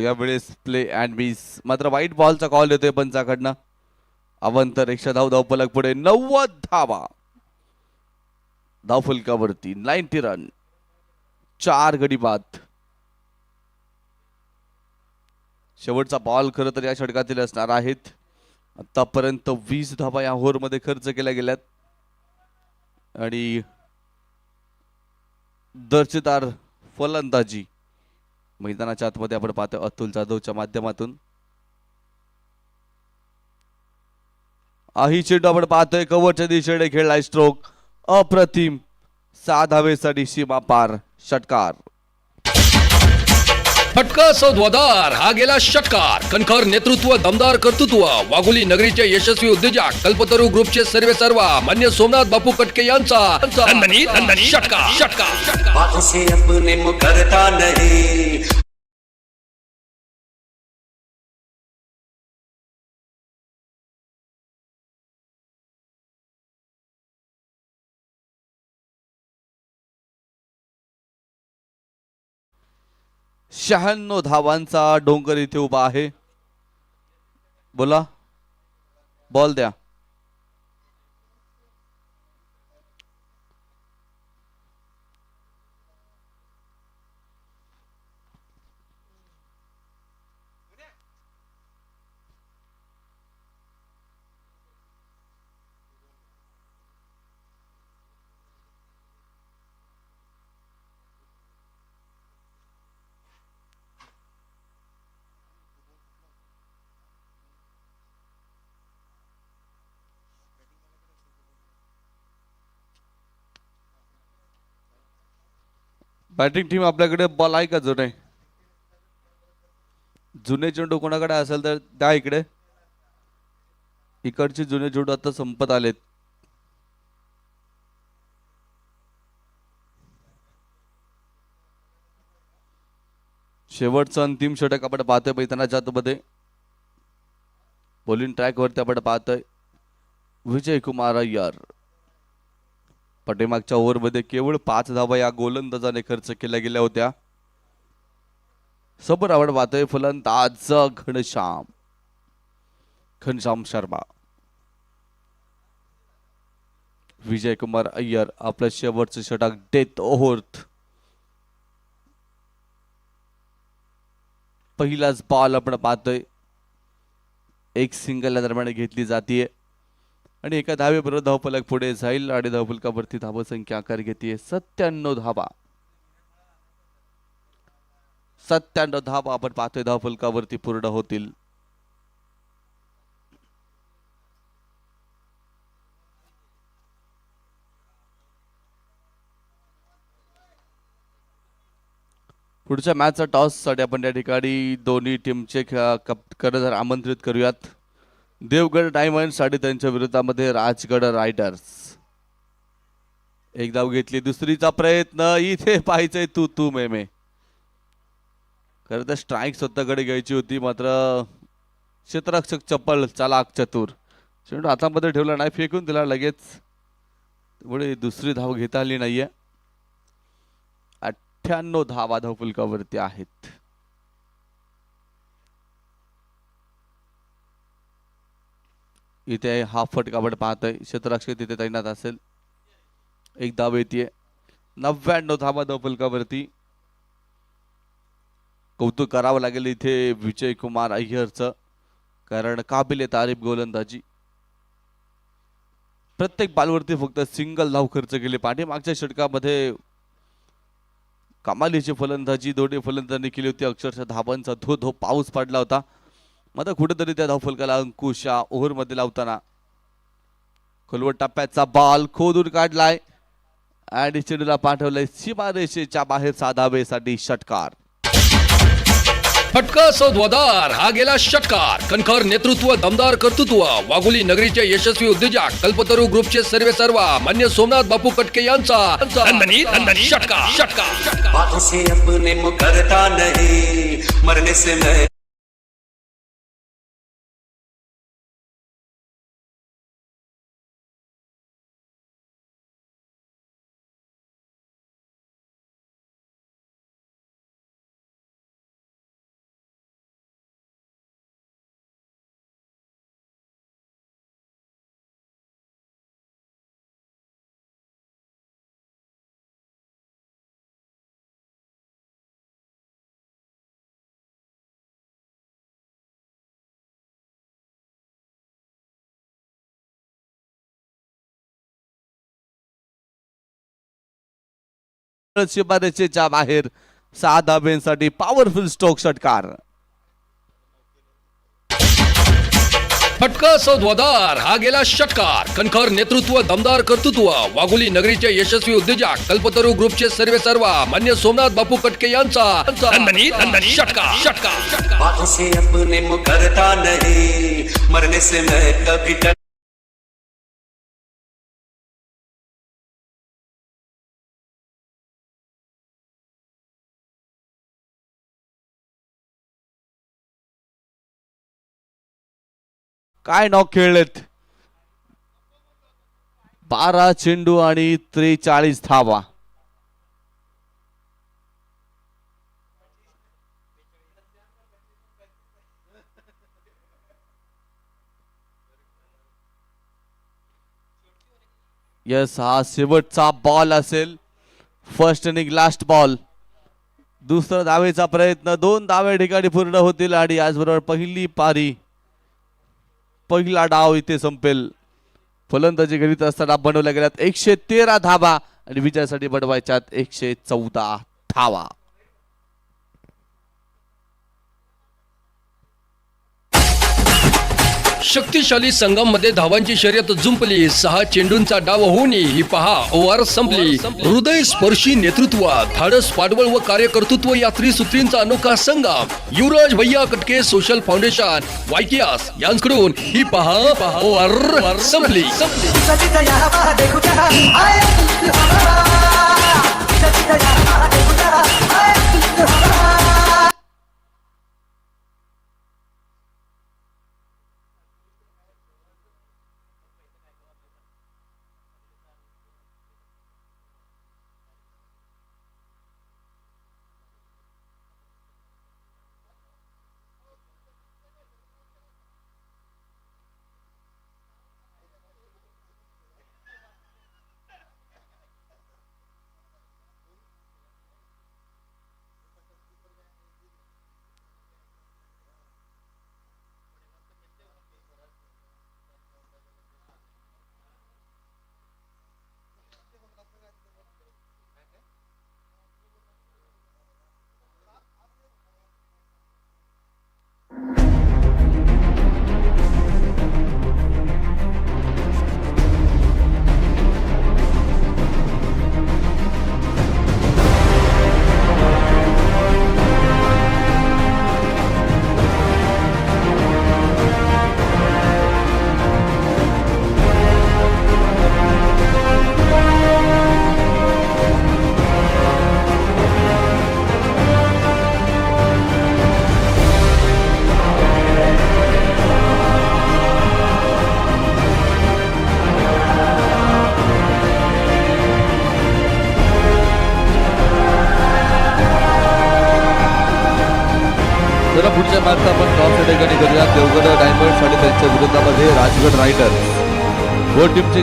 यावेळेस प्ले अँड मिस, मात्र वाईट बॉलचा कॉल येतोय पंचाकडनं. अवंतर 100 धावफलक पुढे. 90 धावा धावफलकावरती, 90 रन, 4 गडी बाद. शेवटचा बॉल खरं तर या षटकातील असणार आहेत. आतापर्यंत 20 धावा या ओव्हरमध्ये खर्च केल्या गेल्यात आणि दर्जेदार फलंदाजी मैदानाच्या आतमध्ये आपण पाहतोय अतुल जाधवच्या माध्यमातून. ही चेंडू आपण पाहतोय कव्हरच्या दिशेने खेळलाय स्ट्रोक. अप्रतिम. 6 धावेसाठी सीमा पार. षटकार. फटका सौद्वादार हा गेला षटकार. कणखर नेतृत्व, दमदार कर्तृत्व. वाघोली नगरीचे यशस्वी उद्योजक कल्पतरू ग्रुपचे सर्वेसर्वा मान्य सोमनाथ बापू कटके यांचा दणदणीत षटकार षटकार. बातों से अपने मुकरता नहीं. शहाण्णव धावांचा डोंगर इथे उभा आहे. बोला, बॉल द्या. बॅटिंग टीम आपल्याकडे बॉल आहे का जुने? जुने चेंडू कोणाकडे असेल तर त्या इकडे. इकडचे जुने चेंडू आता संपत आलेत. शेवटचं अंतिम षटक आपण पाहतोय मैदानाच्या आतमध्ये. बॉलिंग ट्रॅक वरती आपण पाहतोय विजय कुमार अय्यर. पाठीमागच्या ओव्हरमध्ये केवळ 5 धावा या गोलंदाजाने खर्च केल्या गेल्या होत्या. समोर आपण पाहतोय फलंदाज घनश्याम शर्मा. विजय कुमार अय्यर आपलं शेवटचं षटक डेथ ओव्हर. पहिलाच बॉल आपण पाहतोय एक सिंगल या दरम्यान घेतली जाते आणि एका धावेबरोबर धावफलक पुढे जाईल आणि धावफलकावरती धावसंख्या आकार घेते 97 धावा. 97 धावा आपण पाहतोय धावफलकावरती पूर्ण होतील. पुढच्या मॅचचा टॉस साठी आपण त्या ठिकाणी दोन्ही टीमचे कर्णधार आमंत्रित करूयात. देवगड डायमंड्स आणि त्यांच्या विरोधामध्ये राजगड रायडर्स. एक धाव घेतली, दुसरीचा प्रयत्न. इथे पाहायचंय तू तू मे. खरं तर स्ट्राईक स्वतःकडे घ्यायची होती, मात्र क्षेत्ररक्षक चप्पल चालाक चतुर चेंडू हातामध्ये ठेवला नाही, फेकून दिला लगेच. त्यामुळे दुसरी धाव घेता आली नाहीये. 98 धावा धावफलकावरती आहेत. इथे हा फटकावट पाहतोय, क्षेत्ररक्षक तिथे तैनात असेल. एक धाव येते. 99 धावा धावफलकावरती. कौतुक करावं लागेल इथे विजय कुमार अय्यरचं, कारण काबिले तारीफ गोलंदाजी. प्रत्येक बॉलवरती फक्त सिंगल धाव खर्च केले. पाठीमागच्या षटकामध्ये कमालीची फलंदाजी दोन्ही फलंदाजांनी केली होती. अक्षरशः धावांचा धो धो पाऊस पडला होता. मात्र कुठेतरी त्या धावफलकाला अंकुश या ओव्हरमध्ये लावताना खोलवट टप्प्याचा बॉल खोदून काढलाय आणि चेंडूला पाठवलंय सीमारेषेच्या बाहेर. 6 धावेसाठी षटकार. फटका सौद्वादार हा गेला षटकार. कणखर नेतृत्व, दमदार कर्तृत्व, वाघोली नगरीचे यशस्वी उद्योजक कल्पतरू ग्रुपचे सर्वेसर्वा मान्य सोमनाथ बापू कटके यांचा दणदणीत षटकार. बातों से अपने मुकरता नहीं, मरने से मैं सीमारेषेच्या बाहेर. 6 धावेसाठी पॉवरफुल स्ट्रोक षटकार. फटका सौद्वादार हा गेला षटकार. कणखर नेतृत्व, दमदार कर्तृत्व, वाघोली नगरीचे यशस्वी उद्योजक कल्पतरू ग्रुपचे सर्वेसर्वा मान्य सोमनाथ बापू कटके यांचा दणदणीत षटकार. बातों से अपने मुकरता नहीं, मरने से मैं कभी डर काय नॉक खेळलेत. 12 चेंडू आणि 43 धावा. यस, हा शेवटचा बॉल असेल. First inning last ball. दुसरा धावेचा प्रयत्न. 2 धावे ठिकाणी पूर्ण होतील आणि याचबरोबर पहिली पारी, पहिला डाव इथे संपेल. फलंदाजी करीत असताना बनवल्या गेल्यात 113 धावा आणि विजयासाठी बनवायच्यात 114 धावा. शक्तिशाली संघामध्ये धावांची शर्यत जुंपली. 6 चेंडूंचा डाव होऊन ही पहा ओव्हर संपली. हृदय स्पर्शी नेतृत्व, धाडस, पाठबळ व कार्यकर्तृत्व या त्रिसूत्रींचा अनोखा संगम. युवराज भैया कटके सोशल फाउंडेशन वायकीआस यांकडून ही पहा ओव्हर संपली. पुढच्या मॅचचा आपण टॉस या ठिकाणी करूया. देवगड डायमंड्स आणि त्यांच्या विरोधामध्ये राजगड रायडर्स. दोन टीमची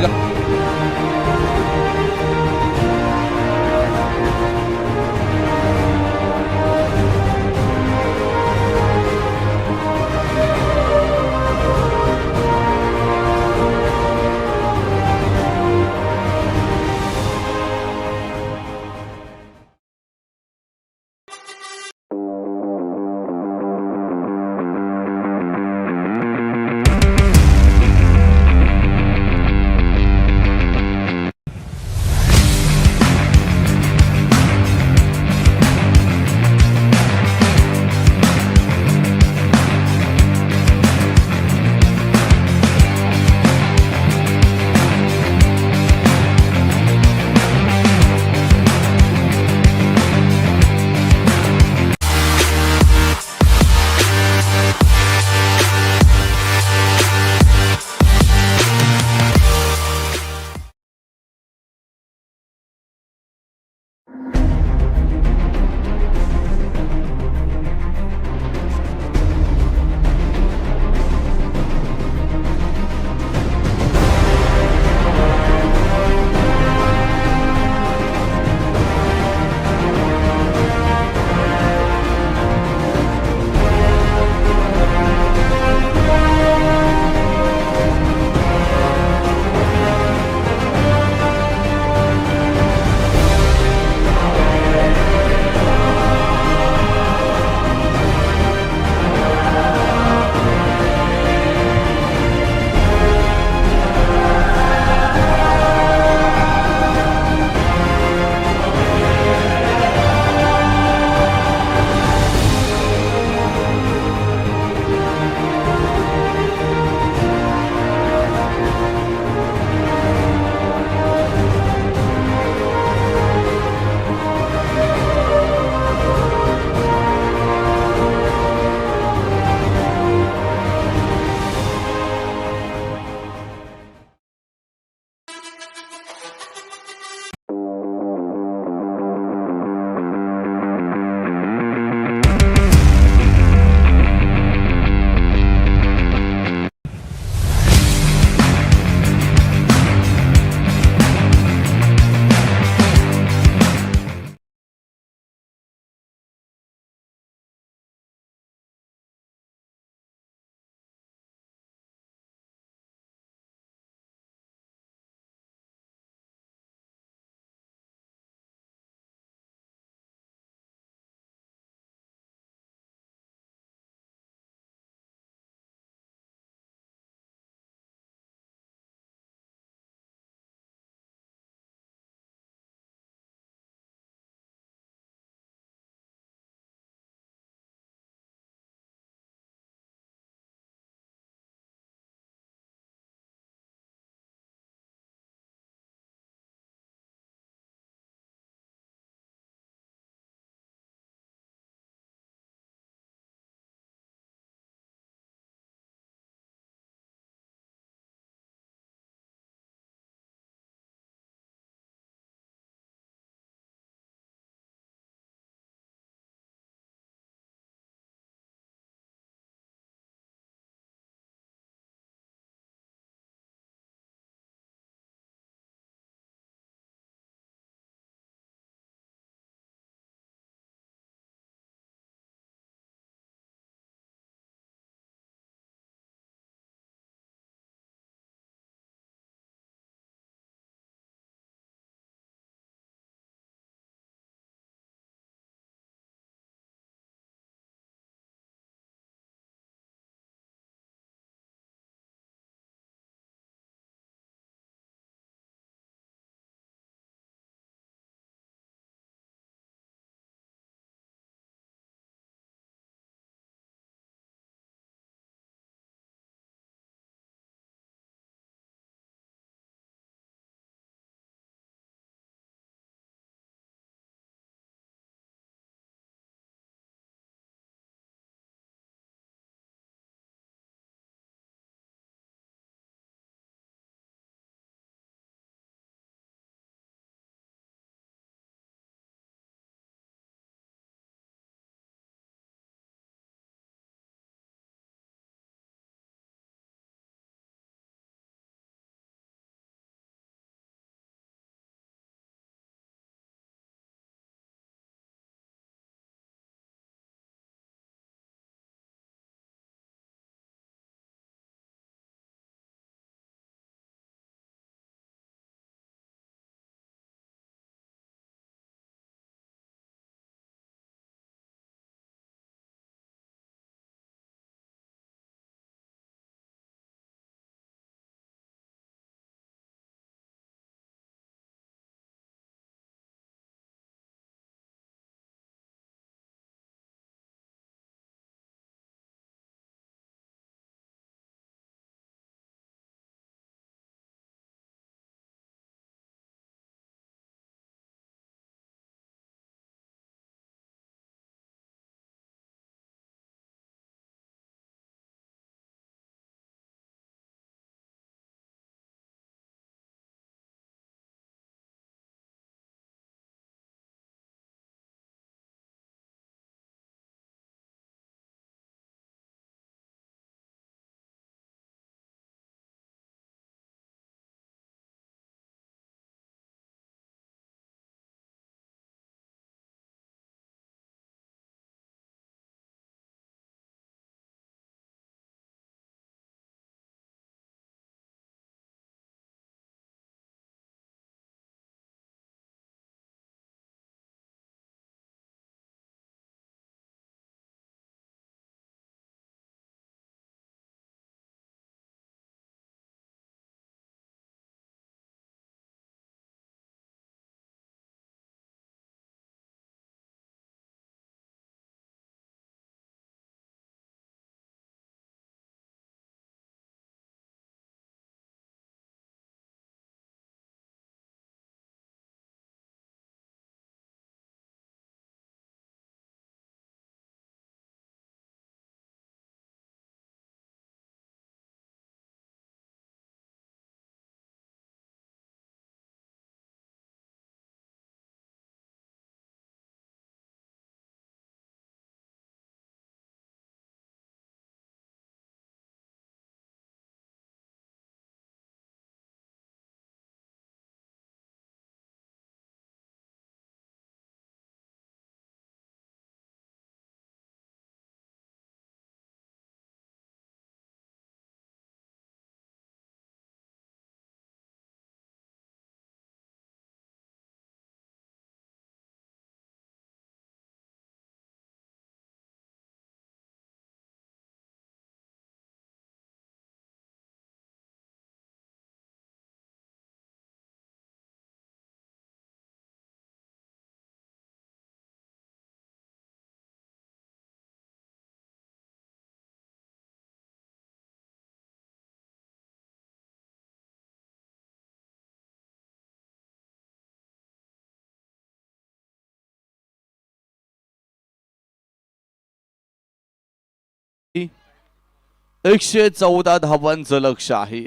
114 धावांचं लक्ष आहे.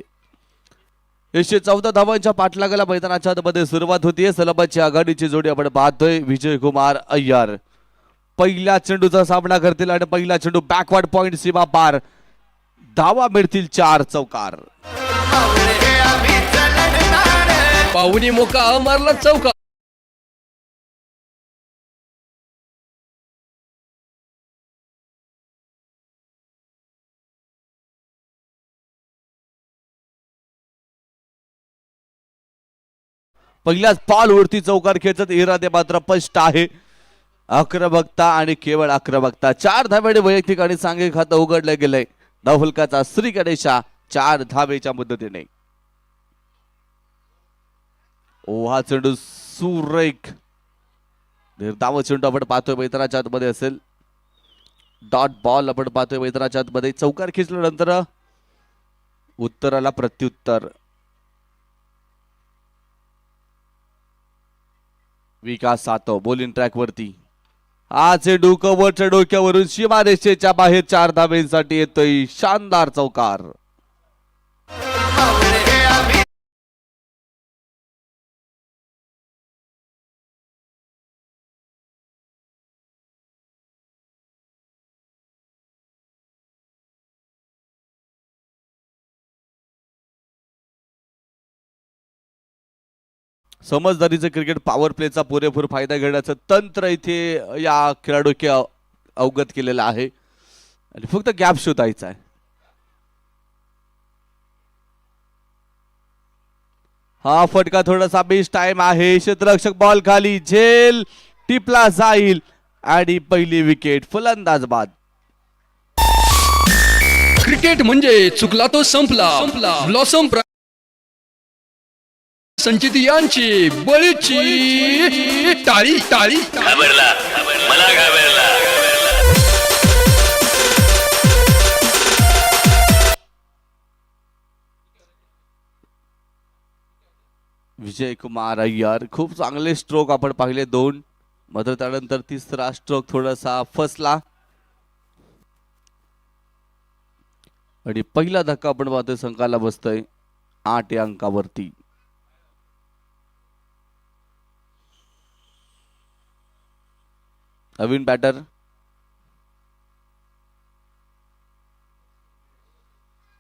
114 धावांच्या पाठलागाला मैदानाच्या मध्ये सुरुवात होतीये. सलबाची आघाडीची जोडी आपण पाहतोय. विजयकुमार अय्यर पहिल्या चेंडूचा सामना करतील आणि पहिला चेंडू बॅकवर्ड पॉइंट सीमा पार. धावा मिळतील 4 चौकार. पाहुणी मोका मारला चौका. पहिल्याच पाल वरती चौकार खेचत इरादे मात्र स्पष्ट आहे. आक्रमकता आणि केवळ आक्रमकता. 4 धावेने वैयक्तिक आणि सांघिक खातं उघडलं गेलंय. धावफलकाचा श्री गणेशा 4 धावेच्या मुदतीने. हा चेंडू सुरेख निर्धाव चेंडू आपण पाहतोय मैदानाच्या आतमध्ये असेल. डॉट बॉल आपण पाहतोय मैदानाच्या आतमध्ये. चौकार खेचल्यानंतर उत्तराला प्रत्युत्तर. विकास सातो बॉलिंग ट्रॅक वरती. हा चेंडू कव्हरच्या डोक्यावरून सीमारेषेच्या बाहेर 4 धावेसाठी येतोय. शानदार चौकार. समजदारीचं क्रिकेट पॉवर प्लेचा पुरेपूर फायदा घेण्याचं तंत्र इथे या खेळाडूके अवगत केलेलं आहे आणि फक्त गॅप शोधायचा आहे. हा फटका थोडासा बेस्ट टाइम आहे. क्षेत्ररक्षक बॉल खाली झेल टिपला जाईल आणि पहिली विकेट. फलंदाज बाद. क्रिकेट म्हणजे चुकला तो संपला. ब्लॉसम संचित यांची बळीची टाळी टाळी. घाबरला मला घाबरला. विजयकुमार अय्यर खूप चांगले स्ट्रोक आपण पाहिले 2. मात्र त्यानंतर तिसरा स्ट्रोक थोडासा फसला आणि पहिला धक्का आपण पाहतोय संघाला बसतोय 8 या अंकावरती. नवीन बॅटर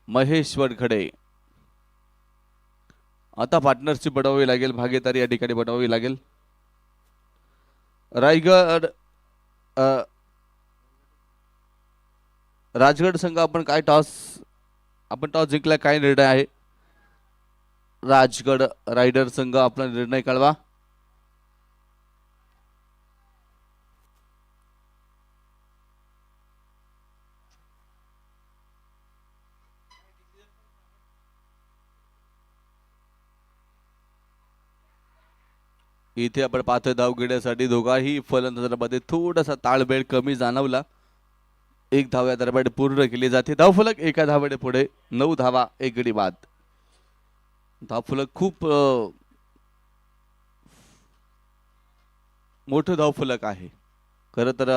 महेश वडखडे. आता पार्टनरशिप बनवावी लागेल. भागीदारी या ठिकाणी बनवावी लागेल. रायगड राजगड संघ आपण टॉस जिंकला. काय निर्णय आहे? राजगड रायडर संघ आपला निर्णय कळवा. इथे आपण पाहतोय धाव घेण्यासाठी दोघाही फलंदाजांमध्ये थोडासा ताळमेळ कमी जाणवला. 1 धाव या दरम्यान पूर्ण केली जाते. धावफलक 1 धावेने पुढे. 9 धावा 1 गडी बाद. धावफलक खूप मोठं धावफलक आहे. खरं तर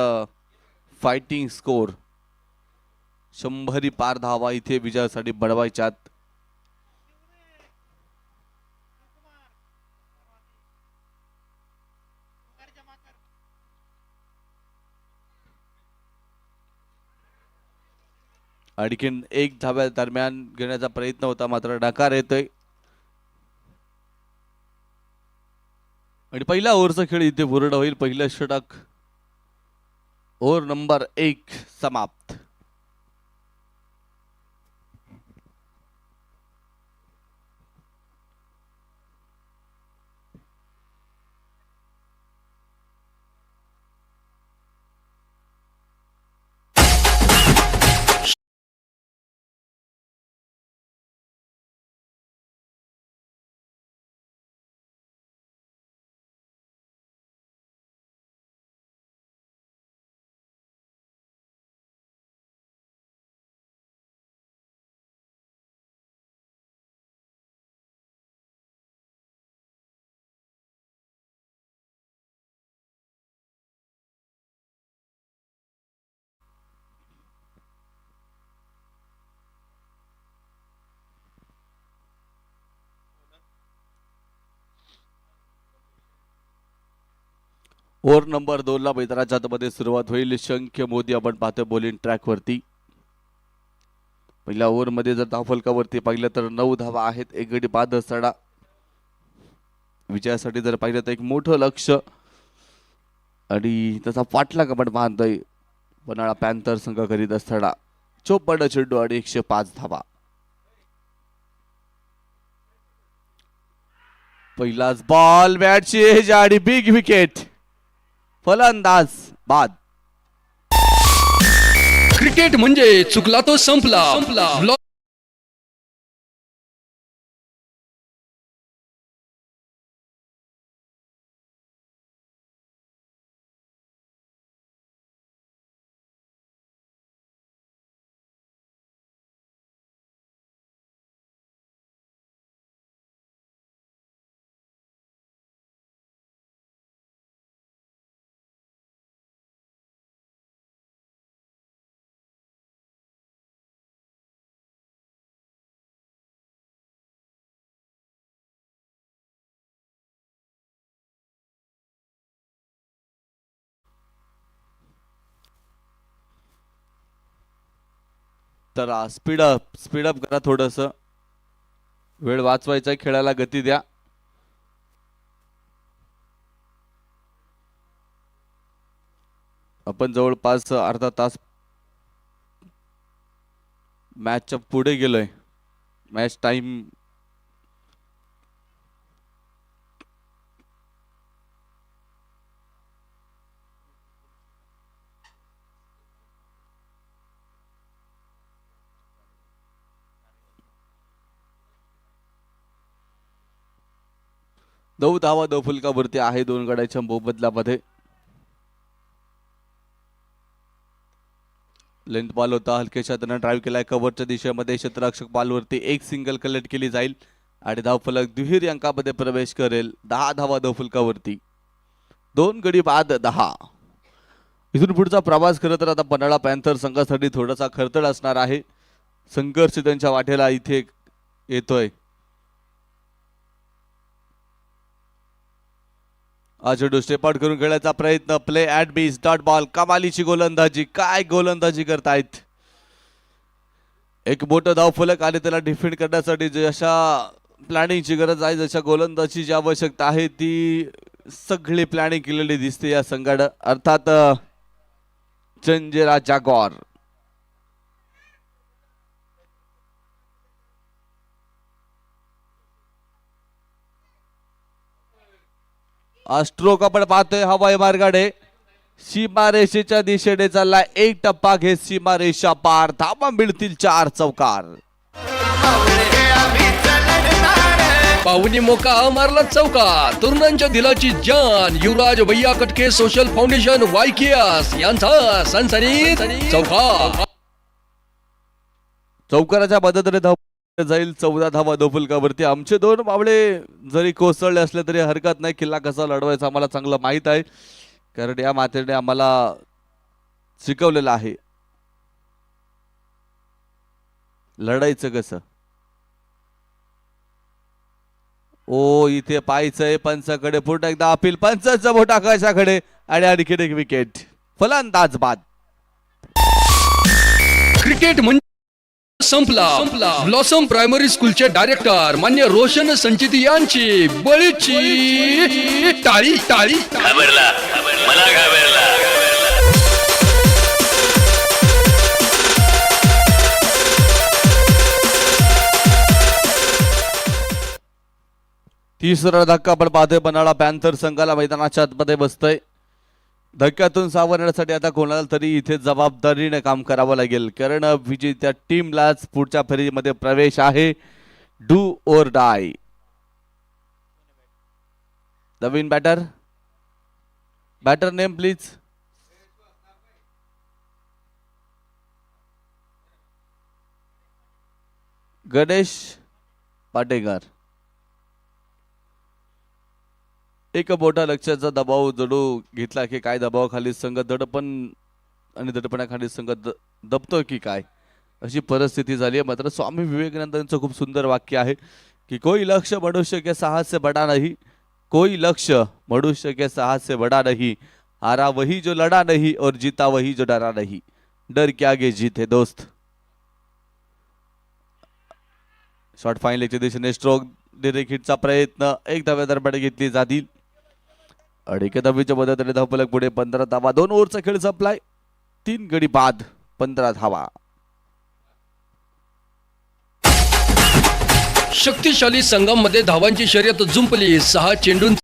फायटिंग स्कोर 100 पार धावा इथे विजयासाठी बनवायच्यात. आणखीन 1 धाव्या दरम्यान घेण्याचा प्रयत्न होता मात्र नकार येतोय. आणि पहिला ओव्हरचा खेळ इथे पूर्ण होईल. पहिलं षटक ओव्हर नंबर 1 समाप्त. ओव्हर नंबर 2 ला मैदानाच्या आतमध्ये सुरुवात होईल. शंख्य मोदी आपण पाहतोय बॉलिंग ट्रॅक वरती. पहिल्या ओव्हर मध्ये जर धावफलकावरती पाहिलं तर 9 धावा आहेत, एक गडी बाद असताना विजयासाठी जर पाहिलं तर एक मोठं लक्ष आणि त्याचा पाठलाग आपण पाहतोय पन्हाळा पॅन्थर संघ करीत असताना. 54 चेंडू आणि 105 धावा. पहिलाच बॉल बॅटची एज आणि बिग विकेट. फलंदाज बाद. क्रिकेट म्हणजे चुकला तो संपला. तर स्पीडअप करा थोडस. वेळ वाचवायचा, खेळाला गती द्या. आपण जवळपास अर्धा तास मॅचच्या पुढे गेलोय. मॅच टाइम नऊ धावा फलकावरती आहे दोन गड्याच्या मोबदल्यामध्ये. लेंथ बॉल होता, हलकेशा त्यानं ड्राईव्ह केलाय कव्हरच्या दिशेमध्ये. क्षेत्ररक्षक बॉलवरती एक सिंगल कलेक्ट केली जाईल आणि धावफलक दुहेरी अंकामध्ये प्रवेश करेल. 10 धावा धावफलकावरती, 2 गडी बाद 10. इथून पुढचा प्रवास खरं तर आता पन्हाळा पॅन्थर संघासाठी थोडासा खडतर असणार आहे. संघर्ष त्यांच्या वाटेला इथे येतोय. चेंडू स्टेप आउट करून खेळायचा प्रयत्न. प्ले ॲट बीस डॉट बॉल. कमालीची गोलंदाजी, काय गोलंदाजी करतायत. एक मोठं धावफलक आणि त्याला डिफेंड करण्यासाठी जशा प्लॅनिंगची गरज आहे, जशा गोलंदाजीची आवश्यकता आहे, ती सगळी प्लॅनिंग केलेली दिसते या संघानं. अर्थात जंजिरा जागवार. स्ट्रोक आपण पाहतोय हवाई मार्गाने सीमारेषेच्या दिशेने चालला. एक टप्पा घेत सीमारेषा पार. धावा मिळतील 4 चौकार. पाहुणी मोका मारला चौका. तरुणांच्या दिलाची जान युवराज भैया कटके सोशल फाउंडेशन वायकेएस यांचा सनसनीत चौका. चौकाराच्या मदतीने धाव जाईल. 14 धावा धावफलकावरती. आमचे 2 मावळे जरी कोसळले असले तरी हरकत नाही. किल्ला कसा लढवायचा आम्हाला चांगलं माहित आहे, कारण या मातेने आम्हाला शिकवलेलं आहे लढायचं कसं. ओ इथे पाहायचंय पंचाकडे. पुन्हा एकदा अपील पंचाचा बोट आकाशाकडे आणि आणखीन एक विकेट. फलंदाज बाद. क्रिकेट म्हणजे संपला. ब्लॉसम प्रायमरी स्कूलचे डायरेक्टर मान्य रोशन संचित यांची बळीची टाळी. घाबरला, मला घाबरला. 30रा धक्का आपण पाहतोय. पन्हाळा पॅन्थर संघाला मैदानाच्या आतमध्ये बसतोय. धक्क्यातून सावरण्यासाठी आता कोणाला तरी इथे जबाबदारीने काम करावं लागेल, कारण विजेत्या टीमलाच पुढच्या फेरीमध्ये प्रवेश आहे. Do or die. नवीन batter name please. Ganesh Patekar. एक मोठा लक्षाचा दबाव जडू घेतला की काय, दबावाखाली संघ दडपण आणि दडपणाखाली संघ दबतोय की काय, अशी परिस्थिती झाली आहे. मात्र स्वामी विवेकानंदांचं खूप सुंदर वाक्य आहे की कोई लक्ष्य मनुष्य के साहस से बड़ा नहीं, कोई लक्ष्य मनुष्य के साहस से बड़ा नहीं, हारा वही जो लड़ा नहीं और जीता वही जो डरा नहीं, डर के आगे जीत है दोस्त. शॉर्ट फाईनलच्या दिशेने स्ट्रोक डिरेक्ट हिटचा प्रयत्न, एक धाव्या दरम्यान घेतली जातील. अडीच धावीच्या मदतीने धावफलक पुढे 15 धावा. 2 ओव्हरचा खेळ संपलाय. 3 गडी बाद 15 धावा. शक्तिशाली संघामध्ये धावांची शर्यत जुंपली. 6 चेंडूं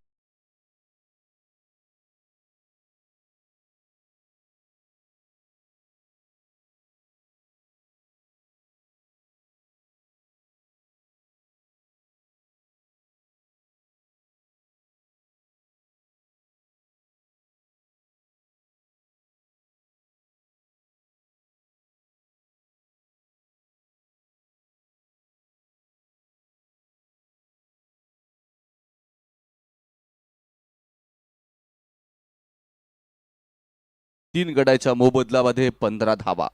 तीन गडाच्या मोबदल्यामध्ये 15 धावा.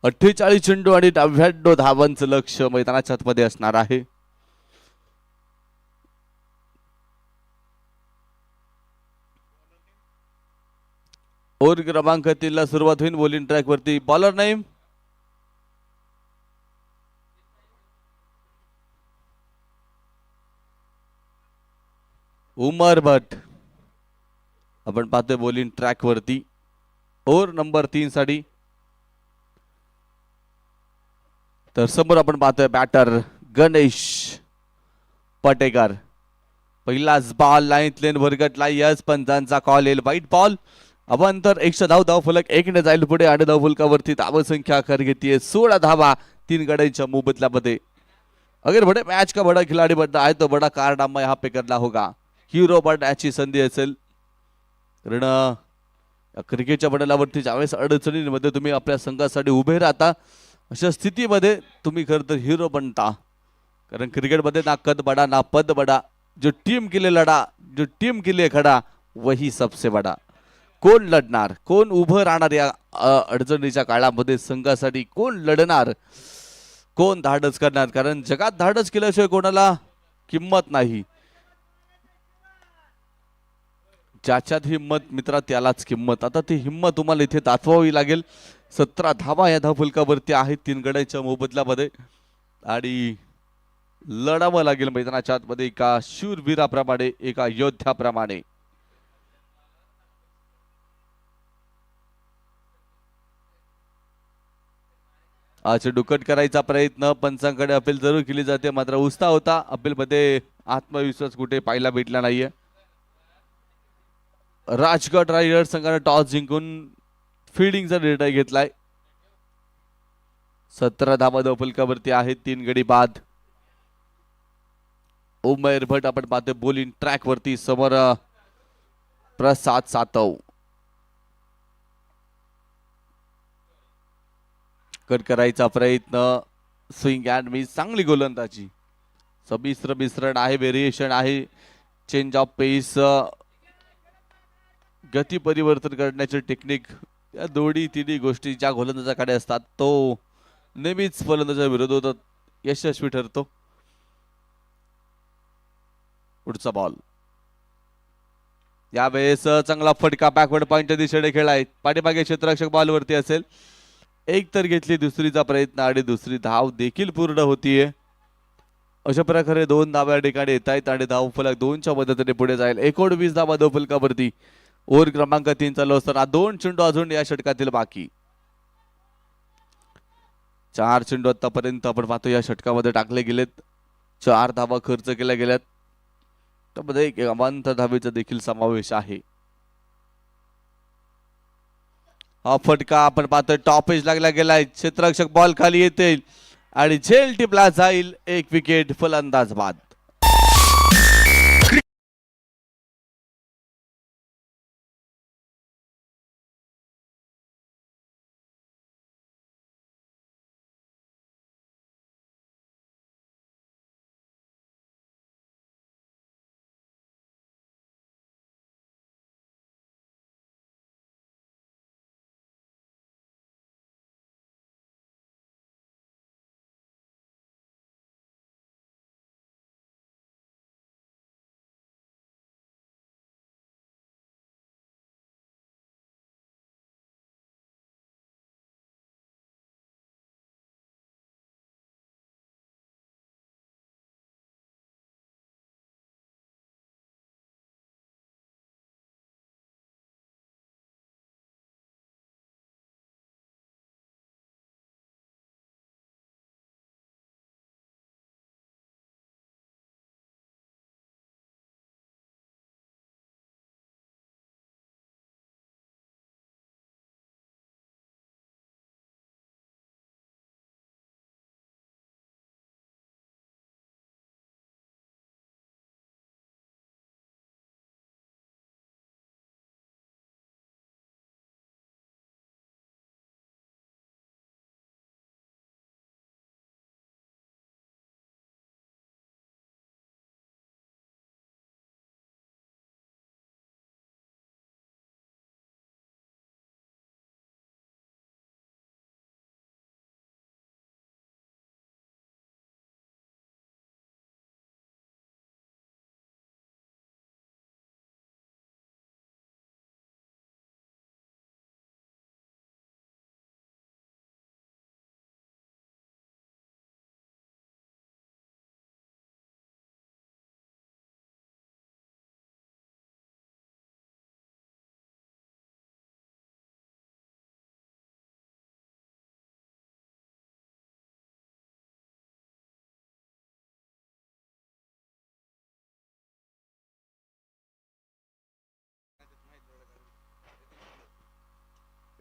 48 चेंडू आणि 99 धावांचं लक्ष मैदानाच्या आतमध्ये असणार आहे. ओव्हर क्रमांक 3 ला सुरुवात होईल. बॉलिंग ट्रॅक वरती बॉलर नेम उमर भट. आपण पाहतोय बॉलिंग ट्रॅक वरती ओव्हर नंबर 3 साठी. तर समोर आपण पाहतोय बॅटर गणेश पटेकर. पहिलाच बॉल लाईन लेन भरगटला. यस पंचांचा कॉल येईल. वाईट बॉल. अवांतर 100 धाव फलक 1 ने जाईल पुढे. आणि धावफलकावरती धावसंख्या आकार घेतीये 16 धावा 3 गड्यांच्या मोबदल्यामध्ये. अगर बड़े मैच का बड़ा खिलाड़ी बनना है तो बड़ा कारनामा यहाँ पे करना होगा. हिरो बनण्याची संधी असेल. कारण क्रिकेटच्या बदलावरती ज्यावेळेस अडचणींमध्ये तुम्ही आपल्या संघासाठी उभे राहता अशा स्थितीमध्ये तुम्ही खरं तर हिरो बनता. कारण क्रिकेटमध्ये ना कद बडा ना पद बडा, जो टीम के लिए लढा, जो टीम के लिए खडा वही सबसे बडा. कोण लढणार, कोण उभं राहणार या अडचणीच्या काळामध्ये संघासाठी, कोण लढणार, कोण धाडस करणार. कारण जगात धाडस केल्याशिवाय कोणाला किंमत नाही. ज्याच्यात हिम्मत मित्रा त्यालाच किंमत. आता ती हिम्मत तुम्हाला इथे दाखवावी लागेल. 17 धावा या धावफलकावरती आहेत 3 गड्यांच्या मोबदल्यामध्ये. आणि लढावं लागेल मैदानाच्या आतमध्ये एका शूरवीराप्रमाणे, एका योद्ध्याप्रमाणे. आज डुकट करायचा प्रयत्न पंचांकडे अपील जरूर केली जाते, मात्र उस्ता होता. अपील मध्ये आत्मविश्वास कुठे पाहायला भेटला नाहीये. राजगड रायडर संघाने टॉस जिंकून फिल्डिंगचा निर्णय घेतलाय. 17 धावा धावफलकावरती आहेत 3 गडी बाद. उमेर भट आपण पाहतोय बॉलिंग ट्रॅक वरती. समोर प्रसाद सातव. कट करायचा प्रयत्न. Swing and miss. चांगली गोलंदाजी. समिश्र मिश्रण आहे, व्हेरिएशन आहे, चेंज ऑफ पेस, गती परिवर्तन करण्याचे टेक्निक, या दोन्ही तिन्ही गोष्टी ज्या गोलंदाजाकडे असतात तो नेहमीच फलंदाजा विरोधात यशस्वी ठरतो. पुढचा बॉल. यावेळेस चांगला फटका बॅकवर्ड पॉइंटच्या दिशेने खेळाय. पाठीमागे क्षेत्ररक्षक बॉलवरती असेल. एक तर घेतली, दुसरीचा प्रयत्न आणि दुसरी धाव देखील पूर्ण होतीये. अशा प्रकारे 2 धावा या ठिकाणी येत आहेत आणि धावफलक 2च्या मदतीने पुढे जाईल. 19 धावा धावफलकावरती. ओव्हर क्रमांक 3 चालू असताना 2 चेंडू अजून या षटकातील बाकी. 4 चेंडू आतापर्यंत आपण पाहतो या षटकामध्ये टाकले गेलेत. 4 धावा खर्च केल्या गेल्यात. त्यामध्ये एक अमांत धावेचा देखील समावेश आहे. हा फटका आपण पाहतोय टॉप एज लागला गेलाय. क्षेत्ररक्षक बॉल खाली येतील आणि झेल टिपला जाईल. 1 विकेट फलंदाज बाद.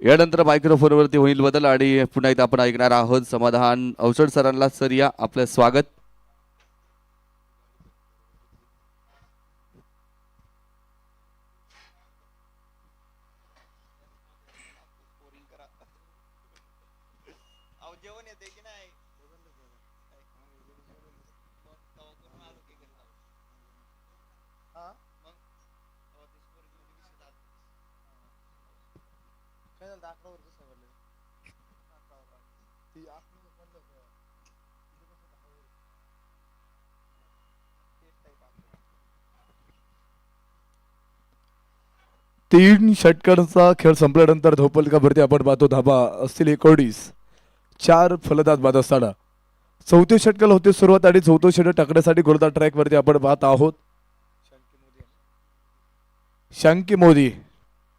यानंतर मायक्रोफोनवरती होईल बदल आणि पुन्हा एकदा आपण ऐकणार आहोत समाधान अवसर सरांना. सर या आपलं स्वागत. तीन षटकांचा खेळ संपल्यानंतर धोपलकावरती आपण पाहतो धाबा असतील 19. 4 फलंदाज बाद असताना चौथे षटकाला होते सुरुवात आणि चौथं षटक टाकण्यासाठी गोलंदाज ट्रॅक वरती आपण पाहत आहोत. शांकी मोदी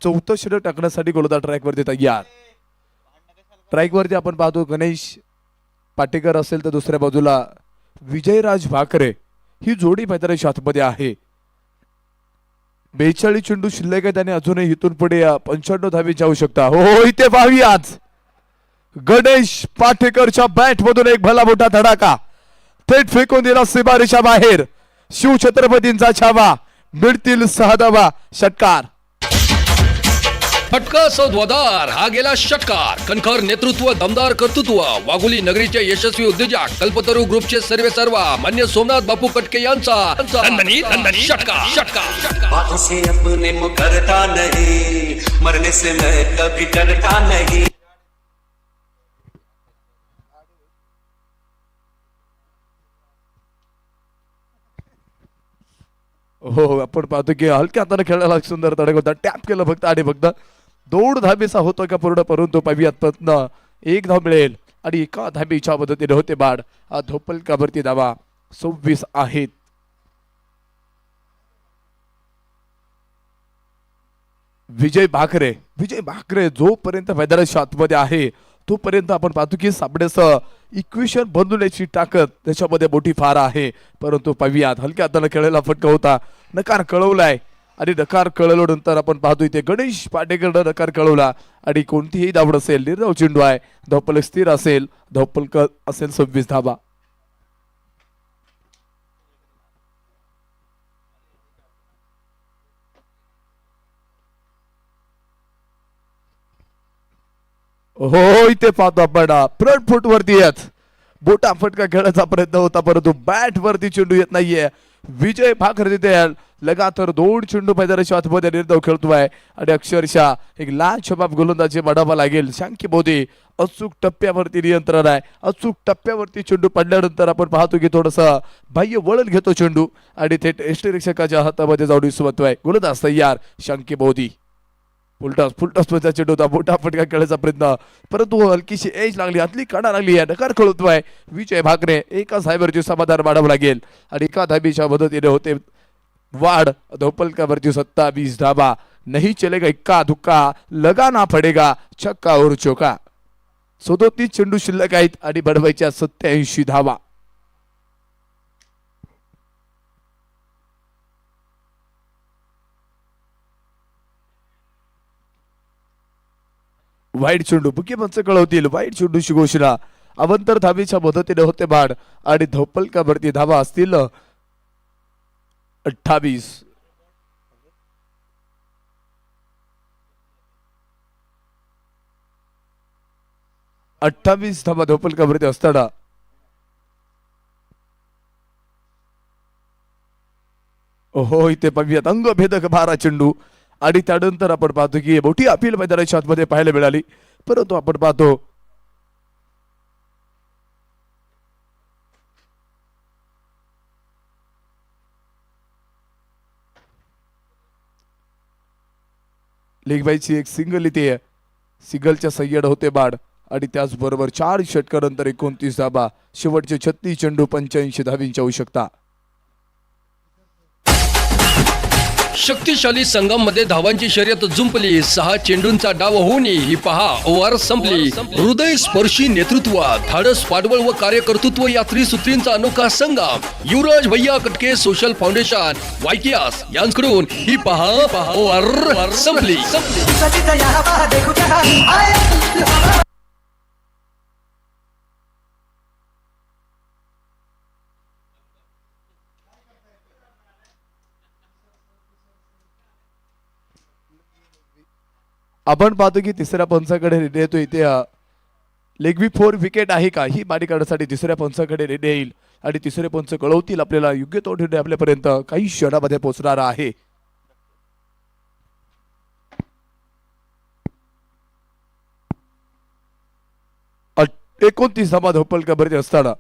चौथं षटक टाकण्यासाठी गोलंदाज ट्रॅक वरती तयार. ट्रॅक वरती आपण पाहतो गणेश पाटेकर असेल तर दुसऱ्या बाजूला विजयराज भाकरे ही जोडी मैदानाच्या आतमध्ये आहे. 42 चेंडू शिल्लक आहेत आणि अजूनही इथून पुढे 95 धावेची आवश्यकता. हो इथे पाहूया आज गणेश पाटेकरच्या बॅट मधून एक भला मोठा धडाका थेट फेकून दिला सीमारेषा बाहेर. शिवछत्रपतींचा छावा मिळतील 6 धावा. षटकार फटका सौद्वादार हा गेला षटकार. कणखर नेतृत्व, दमदार कर्तृत्व, वाघोली नगरीचे यशस्वी उद्योजक कल्पतरू ग्रुपचे सर्वेसर्वा मान्य सोमनाथ बापू कटके यांचा दणदणी षटकार. बातों से अपने मुकरता नहीं, मरने से मैं कभी डरता नहीं. हो आपण पाहतो की हलक्या हाताने खेळायला सुंदर तडक होता. टॅप केलं फक्त आणि फक्त 2 धाबेचा होतो का पूर्ण, परंतु पाहियात 1 धाव मिळेल आणि एका धाबेच्या मदतीने होते बाद. हा धोपलकावरती धावा 26 आहेत. विजय भाकरे जोपर्यंत मैदानाच्या आतमध्ये आहे तोपर्यंत आपण पाहतो की सापड्याचं इक्वेशन बनवण्याची ताकद त्याच्यामध्ये मोठी फार आहे. परंतु पाहियात हलक्या हाताने खेळायला फटका होता. नकार कळवलाय आणि नकार कळवल्यानंतर आपण पाहतो इथे गणेश पाटेकरनं नकार कळवला आणि कोणतीही धावड असेल निर्धाव चेंडू आहे. धोपलक स्थिर असेल, धोपलक असेल 26 धावा. हो इथे पाहतो आपण फ्रंट फुट वरती येत बोटा फटका खेळायचा प्रयत्न होता परंतु बॅट वरती चेंडू येत नाहीये. विजय भाकरे तिथे लगातार 2 चेंडू मैदानाच्या आतमध्ये निर्धाव खेळतोय आणि अक्षरशः एक लाजवाब गोलंदाजी मांडावा लागेल. शांकी मोदी अचूक टप्प्यावरती नियंत्रण आहे. अचूक टप्प्यावरती चेंडू पडल्यानंतर आपण पाहतो की थोडस बाह्य वळण घेतो चेंडू आणि थेट यष्टिरक्षकाच्या हातामध्ये जाऊन सुवतोय. गोलंदाज तयार शांकी मोदी. फुलटॉसचा चेंडू होता, मोठा फटका खेळायचा प्रयत्न परंतु हलकीशी एज लागली, आतली काढा लागली आहे. नकार खेळतोय विजय भाकरे. एका धाब्यावरची समाधान मांडावं लागेल आणि एका धाबीच्या मदतीने होते वाढ. धोपलकावरती 27 धाबा. नहीं चलेगा इक्का दुक्का, लगाना पडेगा छक्का और चौका. 37 चेंडू शिल्लक आहेत आणि बडवायच्या 87 धावा. वाईट चेंडू बुकीपंच कळवतील. वाईट चेंडूची घोषणा. अवंतर धाबीच्या मदतीने होते बाद आणि धोपलकावरती धावा असतील 28. धाबा धोपलकावरती असताना हो इथे पाहूयात अंगभेदक 12 चेंडू आणि त्यानंतर आपण पाहतो की मोठी अपील मैदानाच्या आतमध्ये पाहायला मिळाली. परंतु आपण पाहतो लेगबाईची एक सिंगल इथे सिंगलच्या सय्यड होते बाद आणि त्याचबरोबर 4 षटकानंतर 29 धाबा. शेवटचे 36 चेंडू 85 धावींची आवश्यकता. शक्तिशाली संघामध्ये धावांची शर्यत जुंपली 6 चेंडूंचा डाव होऊन ही पहा ओव्हर संपली हृदय स्पर्शी नेतृत्व धाडस पाठबळ व कार्यकर्तृत्व या त्रिसूत्रींचा अनोखा संगम युवराज भैया कटके सोशल फाउंडेशन वायकीआस यांकडून ही पहा ओव्हर संपली आपण पाहतो की तिसऱ्या पंचाकडे रेडे येतो इथे लेगवी 4 विकेट आहे का ही बारी काढण्यासाठी तिसऱ्या पंचाकडे रेडे येईल आणि तिसरे पंच कळवतील आपल्याला योग्य तो रेडे आपल्यापर्यंत काही क्षणामध्ये पोहोचणार आहे. अ- 29 धावा धोपल कबरते असताना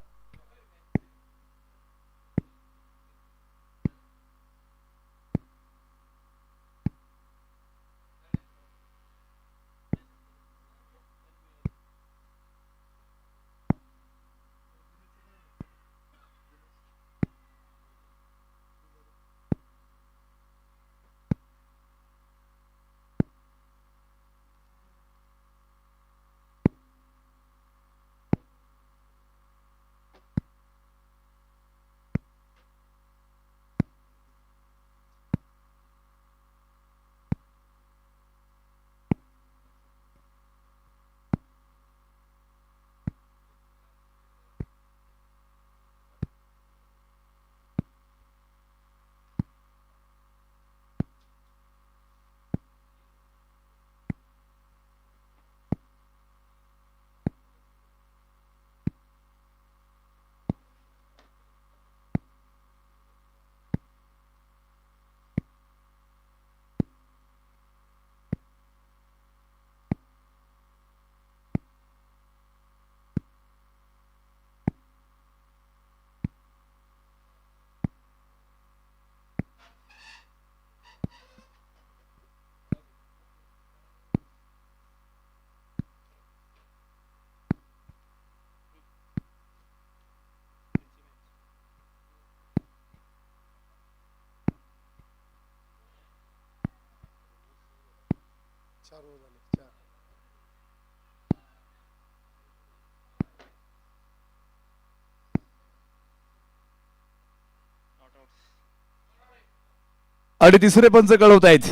आणि तिसरे पंच कळवतायत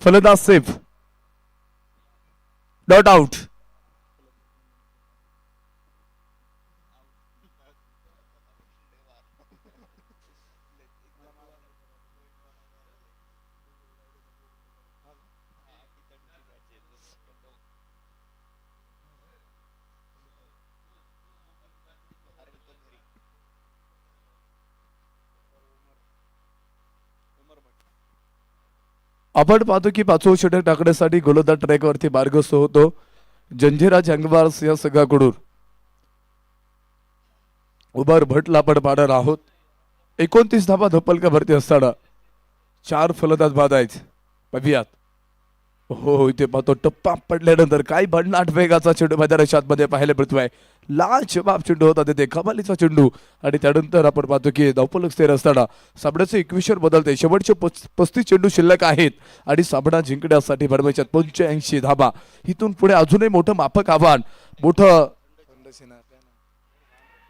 फलंदाज सेफ डॉट आउट. आपण पाहतो की 5वं षटक टाकण्यासाठी गोलंदाज ट्रॅकवरती मार्गस्थ होतो जंजिरा जंगवार्स या संघाकडून उभार भटला आपण पाहणार आहोत. 29 धावा धप्पलका भरती असताना 4 फलंदाज बाद आहेत. पाहूयात हो इथे पाहतो टप्पा पडल्यानंतर काय भन्नाट वेगाचा चेंडू मैदानाच्या आतमध्ये पाहायला मिळतोय. लाजवाब चेंडू होता तिथे कमालीचा चेंडू आणि त्यानंतर आपण पाहतो की धावफलक स्थिर असताना साबणाचे 21 बदलते. शेवटचे 35 चेंडू शिल्लक आहेत आणि साबणा जिंकण्यासाठी बनवायच्यात 85 धावा. इथून पुढे अजूनही मोठं माफक आव्हान मोठं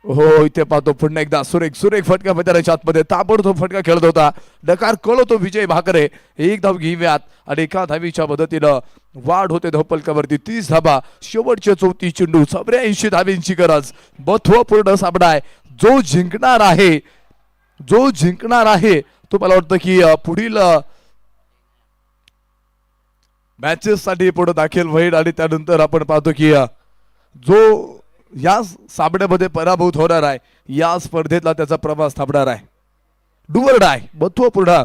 हो इथे पाहतो पुन्हा एकदा सुरेख फटका मैदानाच्या आतमध्ये ताबडतोब फटका खेळत होता. डकार कळवतो विजय भाकरे. एक धाव घेऊयात आणि एका धावीच्या मदतीनं वाढ होते धावपलकावरती 30 धावा. शेवटचे 34 चेंडू 84 धाव्यांची गरज. महत्वपूर्ण सामना आहे. जो जिंकणार आहे तो मला वाटतं की पुढील मॅचेस साठी पुढे दाखल होईल आणि त्यानंतर आपण पाहतो की जो या सामन्यामध्ये पराभूत होणार आहे या स्पर्धेतला त्याचा प्रवास थांबणार आहे. डुअर डाय महत्वपूर्ण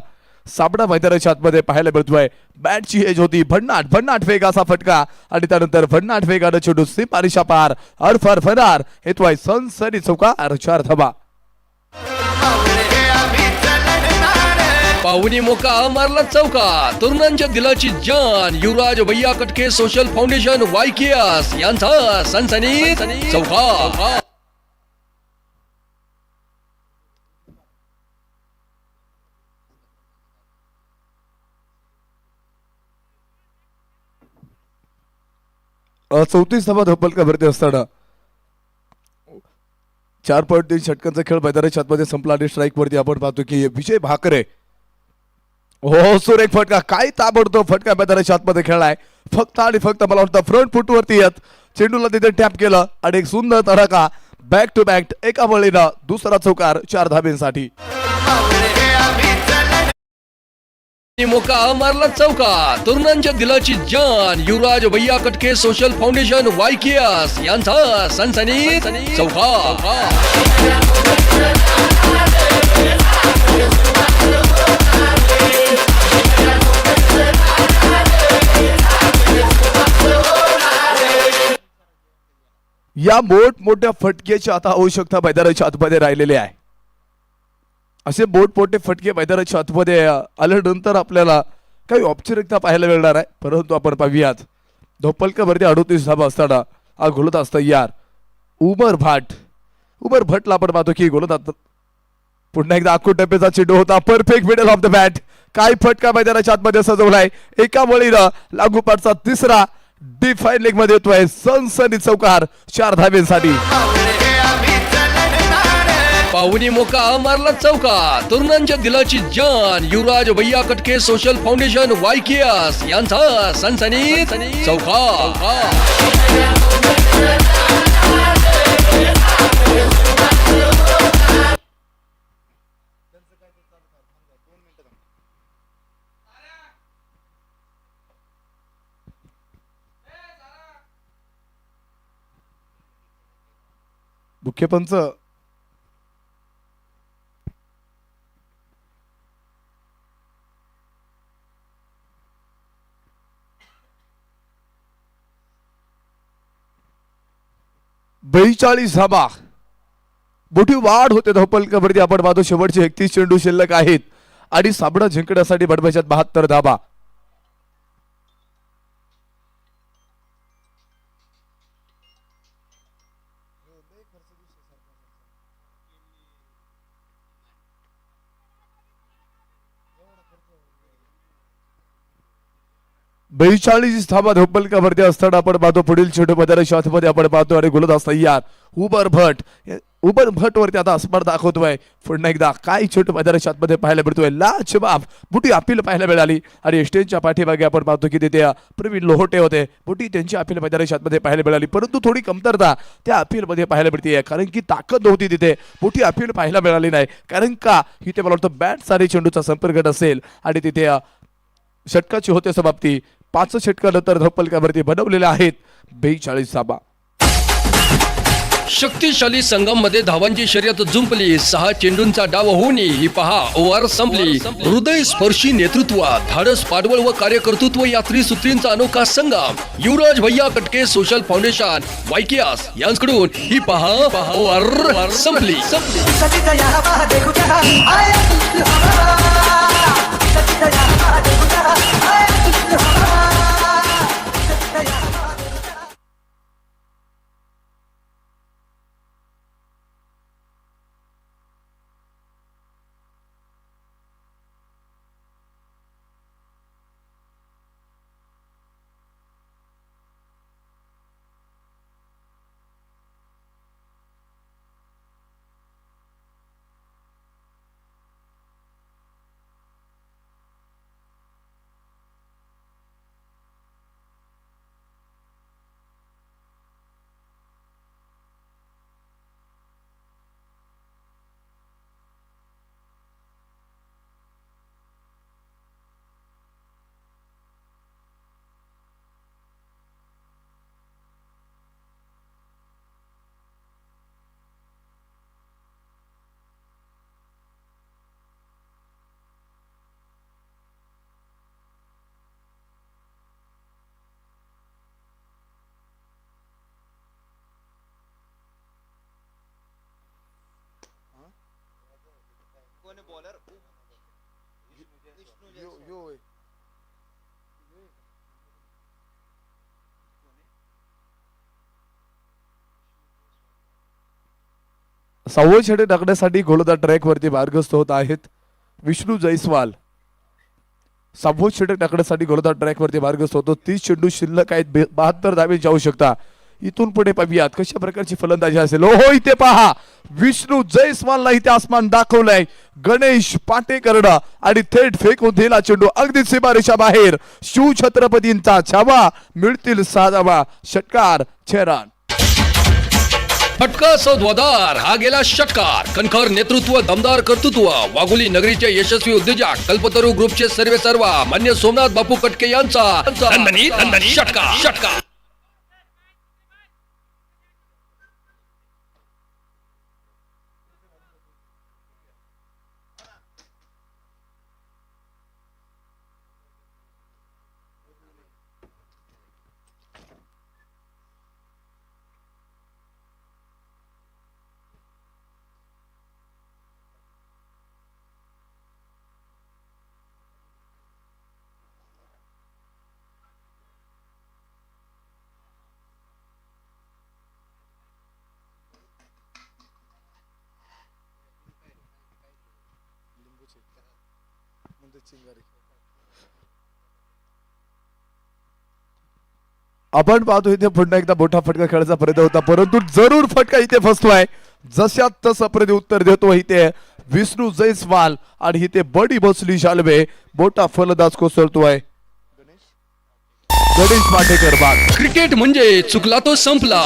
सामना मैदानाच्या आतमध्ये पाहायला मिळतोय. बॅटची एज होती भन्नाट वेगाचा फटका आणि त्यानंतर भन्नाट वेगानं चेंडू सीमारेषा पार अरफार फरार येतोय सनसनी चौकार 4 धावा. पाहुणी मोका मारला चौका. तरुणांच्या दिलाची जान युवराज भैया कटके सोशल फाउंडेशन वायकीआस यांचा सनसनी चौका. 34 धावा धोपलकावरती असताना 4.3 षटकांचा खेळ मैदानाच्या आतमध्ये संपला आणि स्ट्राईक वरती आपण पाहतो की विजय भाकरे हो सुरेख फटका काय ताबडतोब फटका मैदानाच्या आतमध्ये खेळलाय फक्त आणि फक्त मला वाटतं फ्रंट फुट वरती येत चेंडूला तिथे टॅप केलं आणि एक सुंदर तडाखा बॅक टू बॅक एका बळीनं दुसरा चौकार 4 धाब्यांसाठी मोका मारला चौका तरुणांच्या दिलाची जान युवराज भैया कटके सोशल फाउंडेशन वायकेएस यांचा सनसनीत चौका. या मोठमोठ्या फटक्याची आता आवश्यकता मैदानाच्या आतमध्ये राहिलेली आहे. असे मोठमोठे फटके मैदानाच्या आतमध्ये आल्यानंतर आपल्याला काही औपचारिकता पाहायला मिळणार आहे. परंतु आपण पाहूयात धोपलकावरती 38 धावा असताना हा गोलंदाज तयार उमर भटला आपण पाहतो की गोलंदाज पुन्हा एकदा आखूड टप्प्याचा चेंडू होता perfect middle of the bat काय फटका मैदानाच्या आतमध्ये सजवलाय एका बळीनं लागोपाठचा तिसरा डिफाईन लेग मध्ये येतोय सनसनी चौकार 4 धाब्यांसाठी. पाहुणी मोका मारला चौका तरुणांच्या दिलाची जान युवराज भैया कटके सोशल फाउंडेशन वायकेएस यांचा सनसनीत चौका. मुख्य पंच बेचाळीस धाबा मोठी वाढ होते धोपलकावरती आपण पाहतो शेवटचे 31 चेंडू शिल्लक आहेत आणि साबडा जिंकण्यासाठी बडबशात 72 धाबा. बेचाळीस धाबा धोपलकावरती असताना आपण पाहतो पुढील चेंडू मैदानाच्या आतमध्ये आपण पाहतो आणि गोलंदाज तयार उबर भट वरती आता स्पर्धा दाखवतोय. पुन्हा एकदा काय चेंडू मैदानाच्या आतमध्ये पाहायला मिळतोय लाजबाब मोठी अपील पाहायला मिळाली आणि स्टेजच्या पाठीमागे आपण पाहतो की तिथे प्रवीण लोहोटे होते मोठी त्यांची अपील मैदानाच्या आतमध्ये पाहायला मिळाली परंतु थोडी कमतरता त्या अपील मध्ये पाहायला मिळते कारण की ताकद नव्हती तिथे मोठी अपील पाहायला मिळाली नाही कारण का इथे मला वाटतं बॅट सारे चेंडूचा संपर्क नसेल आणि तिथे षटकाची होते समाप्ती 5 षटकानंतर धोपलकावरती बनवलेले आहेत 42 धाबा. शक्तिशाली संघामध्ये धावांची शर्यत जुंपली 6 चेंडूंचा डाव होऊनही ही पहा ओव्हर संपली. हृदय स्पर्शी नेतृत्व धाडस पाठबळ व कार्यकर्तृत्व या त्रिसूत्रींचा अनोखा संगम युवराज भैया कटके सोशल फाउंडेशन वायकेएस यांच्याकडून ही पहा ओव्हर संपली. सव्वा षटक टाकण्यासाठी गोलंदाज ट्रॅक वरती मार्गस्थ होत आहेत विष्णू जयस्वाल सहावं षटक टाकण्यासाठी गोलंदाज ट्रॅकवरती मार्गस्थ होतो. 30 चेंडू शिल्लक आहेत, 72 धावेची आवश्यकता. इथून पुढे पाहूयात कशा प्रकारची फलंदाजी असेल. हो इथे पहा, विष्णू जयस्वालला इथे आसमान दाखवलंय. गणेश पाटेकरनं आणि थेट फेकून दिला चेंडू अगदी सीमारेषा बाहेर. शिवछत्रपतींचा छावा, मिळतील 6 धावा. षटकार 6 रन. फटका सौद्वादार हा गेला षटकार. कणखर नेतृत्व, दमदार कर्तृत्व, वाघोली नगरीचे यशस्वी उद्योजक कल्पतरू ग्रुपचे सर्वेसर्वा मान्य सोमनाथ बापू कटके यांचा दणदणीत षटकार. आपण पाहतो इथे पुन्हा एकदा मोठा फटका खेळायचा प्रयत्न होता, परंतु जरूर फटका इथे फसतोय. जशा तसं प्रति उत्तर देतो इथे विष्णू जयस्वाल आणि इथे बडी बसली शालवे. मोठा फलंदाज कोसळतोय गणेश पाटेकर. बाद. क्रिकेट म्हणजे चुकला तो संपला.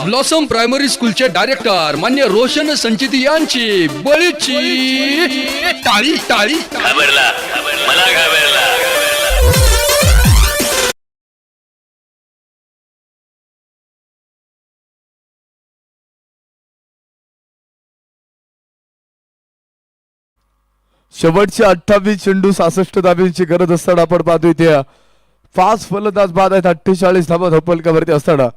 ब्लॉसम प्रायमरी स्कूलचे डायरेक्टर मान्य रोशन संचिती यांची बळीची टाळी. घाबरला मला घाबरला. शेवटचे 28 चेंडू 66 धाब्यांची गरज असताना आपण पाहतो इथे 5 फलंदाज बाद आहेत. 48 धावा धोपलकावरती असताना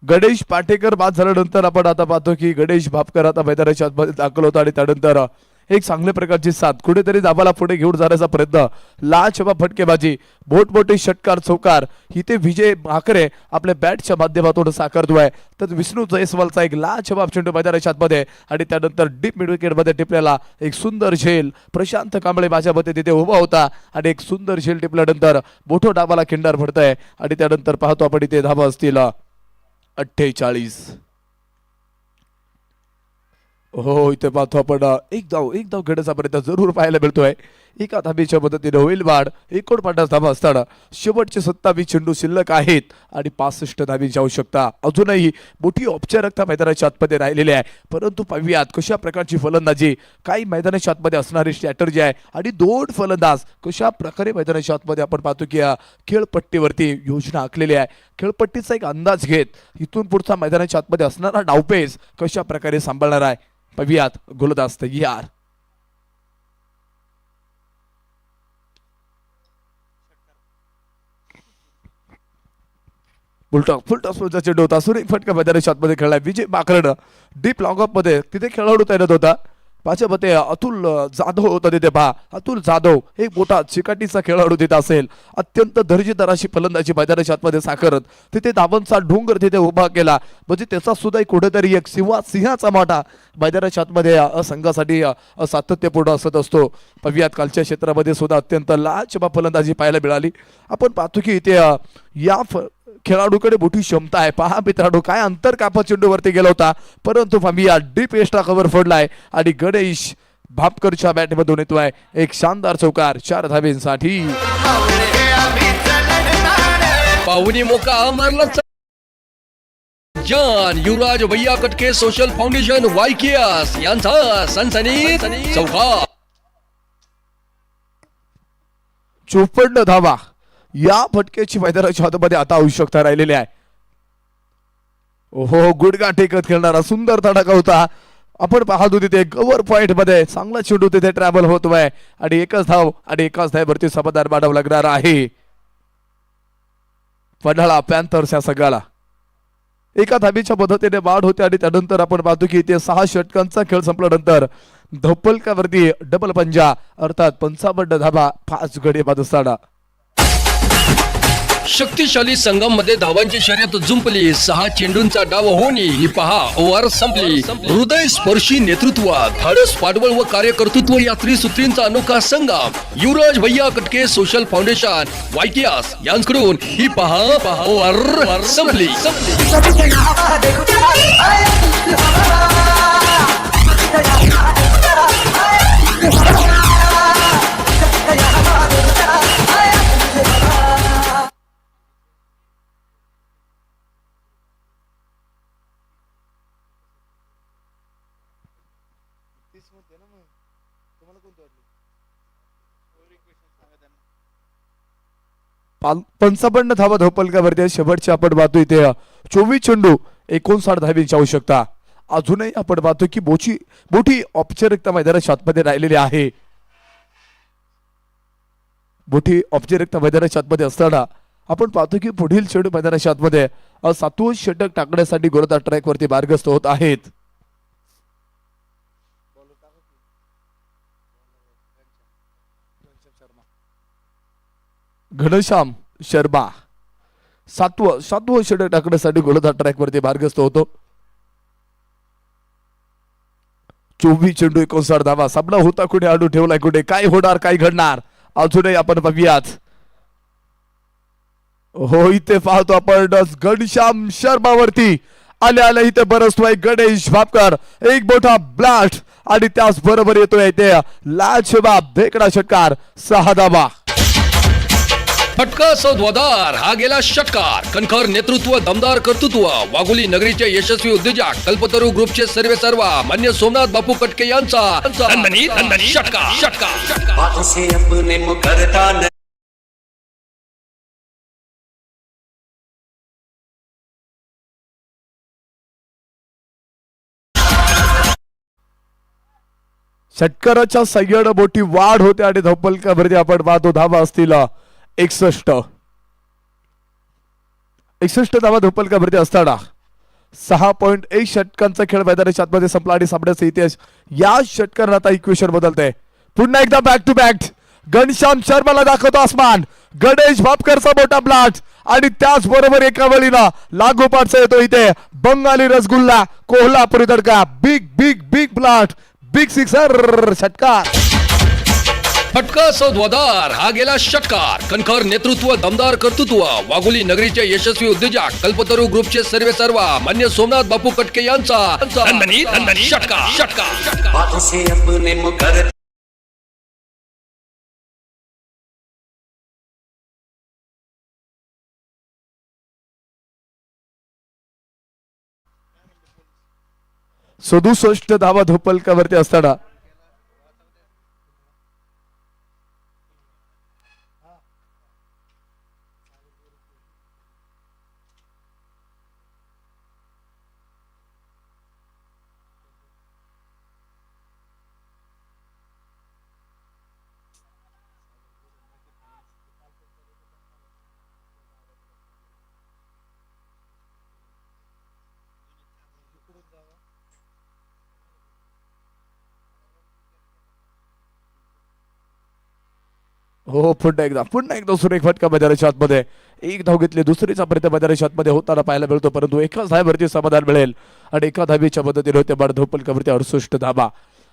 गणेश पाटेकर बाद झाल्यानंतर आपण आता पाहतो की गणेश भापकर आता मैदानाच्या आतमध्ये दाखल होता आणि त्यानंतर एक चांगल्या प्रकारची साथ, कुठेतरी दाबाला पुढे घेऊन जाण्याचा प्रयत्न, लाजवाब फटकेबाजी, मोठमोठे षटकार चौकार इथे विजय भाकरे आपल्या बॅटच्या माध्यमातून साकारतोय. तर विष्णू जयस्वालचा एक लाजवाब चेंडू मैदानाच्या आतमध्ये आणि त्यानंतर डीप मिड विकेट मध्ये टिपलेला एक सुंदर झेल. प्रशांत कांबळे माझ्या मते तिथे उभा होता आणि एक सुंदर झेल टिपल्यानंतर मोठो डाबाला खिंडार पडतंय आणि त्यानंतर पाहतो आपण इथे धावा असतील 48. हो इथे पाहतो आपण एक धाव घेण्याचा प्रयत्न जरूर पाहायला मिळतोय. एका धाबीच्या मदतीने होईल वाढ. 49 धाबा असताना शेवटचे 27 चेंडू शिल्लक आहेत आणि 65 धाबीची आवश्यकता. अजूनही मोठी औपचारिकता मैदानाच्या आतमध्ये राहिलेली आहे, परंतु पाहूयात कशा प्रकारची फलंदाजी, काही मैदानाच्या आतमध्ये असणारी स्ट्रॅटर्जी आहे आणि 2 फलंदाज कशा प्रकारे मैदानाच्या आतमध्ये आपण पाहतो की खेळपट्टीवरती योजना आखलेली आहे. खेळपट्टीचा एक अंदाज घेत इथून पुढचा मैदानाच्या आतमध्ये असणारा डावपेच कशा प्रकारे सांभाळणार आहे. पाहूयात गोलंदाज तयार. फुलटॉसचा चेंडू होता. सुरेख फटका मैदानाच्या आतमध्ये खेळलाय विजय भाकरनं. डीप लॉंगअप मध्ये तिथे खेळाडू तैनात होता. पाचव्या मते अतुल जाधव होता तिथे पहा. अतुल जाधव एक मोठा चिकाटीचा खेळाडू तिथे असेल. अत्यंत दर्जेदार अशी फलंदाजी मैदानाच्या आतमध्ये साकारत तिथे धावांचा डोंगर तिथे उभा केला. म्हणजे त्याचा सुद्धा कुठेतरी एक सिंहाचा माटा मैदानाच्या आतमध्ये संघासाठी सातत्यपूर्ण असत असतो. पाहूयात कालच्या क्षेत्रामध्ये सुद्धा अत्यंत लाजवाब फलंदाजी पाहायला मिळाली. आपण पाहतो की इथे या खेळाडूकडे मोठी क्षमता आहे. पहा मित्रांनो, काय अंतर कापत चेंडूवरती गेला होता, परंतु फामिया डीप एस्ट्रा कव्हर फोडलाय आणि गणेश भापकरच्या बॅटमधून येतोय एक शानदार चौकार 4 धाब्यांसाठी. पाहुणी मोका मारला जान. युवराज भैया कटके सोशल फाउंडेशन वायकेएस यांचा सनसनीत चौकार. 54 धावा या फटक्याची मैदानाच्या हातामध्ये आता आवश्यकता राहिलेली आहे. ओहो, गुडगा टेकत खेळणारा सुंदर तडाखा होता. आपण पाहतो तिथे कव्हर पॉइंट मध्ये चांगला चेंडू तिथे ट्रॅव्हल होतोय आणि एकच धावावरती समाधान मानावं लागणार आहे पन्हाळा पॅन्थर्स या संघाला. एका धाबीच्या मदतीने वाढ होते आणि त्यानंतर आपण पाहतो की इथे 6 षटकांचा खेळ संपल्यानंतर धप्पलकावरती डबल पंजा अर्थात 55 धाबा 5 गडी बाद असताना शक्तिशाली संघामध्ये धावांची शर्यत जुंपली 6 चेंडूंचा डाव होऊन ही पहा ओव्हर संपली हृदय स्पर्शी नेतृत्व धाडस पाठबळ व कार्यकर्तृत्व या त्रिसूत्रींचा अनोखा संगम युवराज भैया कटके सोशल फाउंडेशन वायकीआस यांकडून ही पहा ओव्हर संपली पंचावन्न धावा धोपलकावरती शेवटची आपण पाहतो इथे 24 चेंडू 59 धावांची आवश्यकता अजूनही आपण पाहतो की मोठी औपचारिकता मैदानाच्या आतमध्ये राहिलेली आहे मोठी औपचारिकता मैदानाच्या आतमध्ये असताना आपण पाहतो की पुढील चेंडू मैदानाच्या आतमध्ये 7वं षटक टाकण्यासाठी गोलंदाज ट्रॅक वरती मार्गस्थ होत आहेत घनश्याम शर्मा सातवं षटक टाकण्यासाठी गोलंदाज ट्रॅक वरती मार्गस्थ होतो 24 चेंडू 59 धावा सामना होता कुठे आडू ठेवलाय कुठे काय होणार काय घडणार अजूनही आपण बघूयात हो इथे पाहतो आपण घनश्याम शर्मा वरती आले इथे बरसतोय गणेश भापकर एक मोठा ब्लास्ट आणि त्याच बरोबर येतोय इथे लाजवाब भेकडा षटकार 6 धावा फटका सौद्वादार हा गेला षटकार कणखर नेतृत्व दमदार कर्तृत्व वाघोली नगरीचे यशस्वी उद्योजक कल्पतरू ग्रुपचे सर्वेसर्वा मान्य सोमनाथ बापू कटके यांचा षटकार बातों से अपने मुकरता नहीं षटकाराच्या सय्यड मोठी वाढ होते आणि धप्पलकावरती आपण पाहतो धावा असतील 61 धावा धप्पलकावरती असताना 6.1 षटकांचा खेळ मैदानाच्या आतमध्ये संपला आणि सामन्याचा इतिहास या षटकारात आता इक्वेशन बदलते पुन्हा एकदा बॅक टू बॅक घनश्याम शर्माला दाखवतो आसमान गणेश भापकरचा मोठा ब्लास्ट आणि त्याच बरोबर एका वेळीला लागोपाठचा येतो इथे बंगाली रसगुल्ला कोल्हापुरी तडका big big big blast big sixer षटकार फटका सौद्वादार हा गेला षटकार कणखर नेतृत्व दमदार कर्तृत्व वाघोली नगरीचे यशस्वी उद्योजक कल्पतरू ग्रुपचे सर्वेसर्वा मान्य सोमनाथ बापू कटके यांचा षटकार बातों से अपने मुकरता सदुसष्ट धावा धोपलकावरती असताना हो पुन्हा एकदा सुरेख फटका मैदानाच्या आतमध्ये एक धाव घेतली दुसरीचा प्रयत्न मैदानाच्या आतमध्ये होताना पाहायला मिळतो परंतु एकाच धावेवरती समाधान मिळेल आणि एका धावेच्या मदतीने होते बाद धोपलकावरती 68 धावा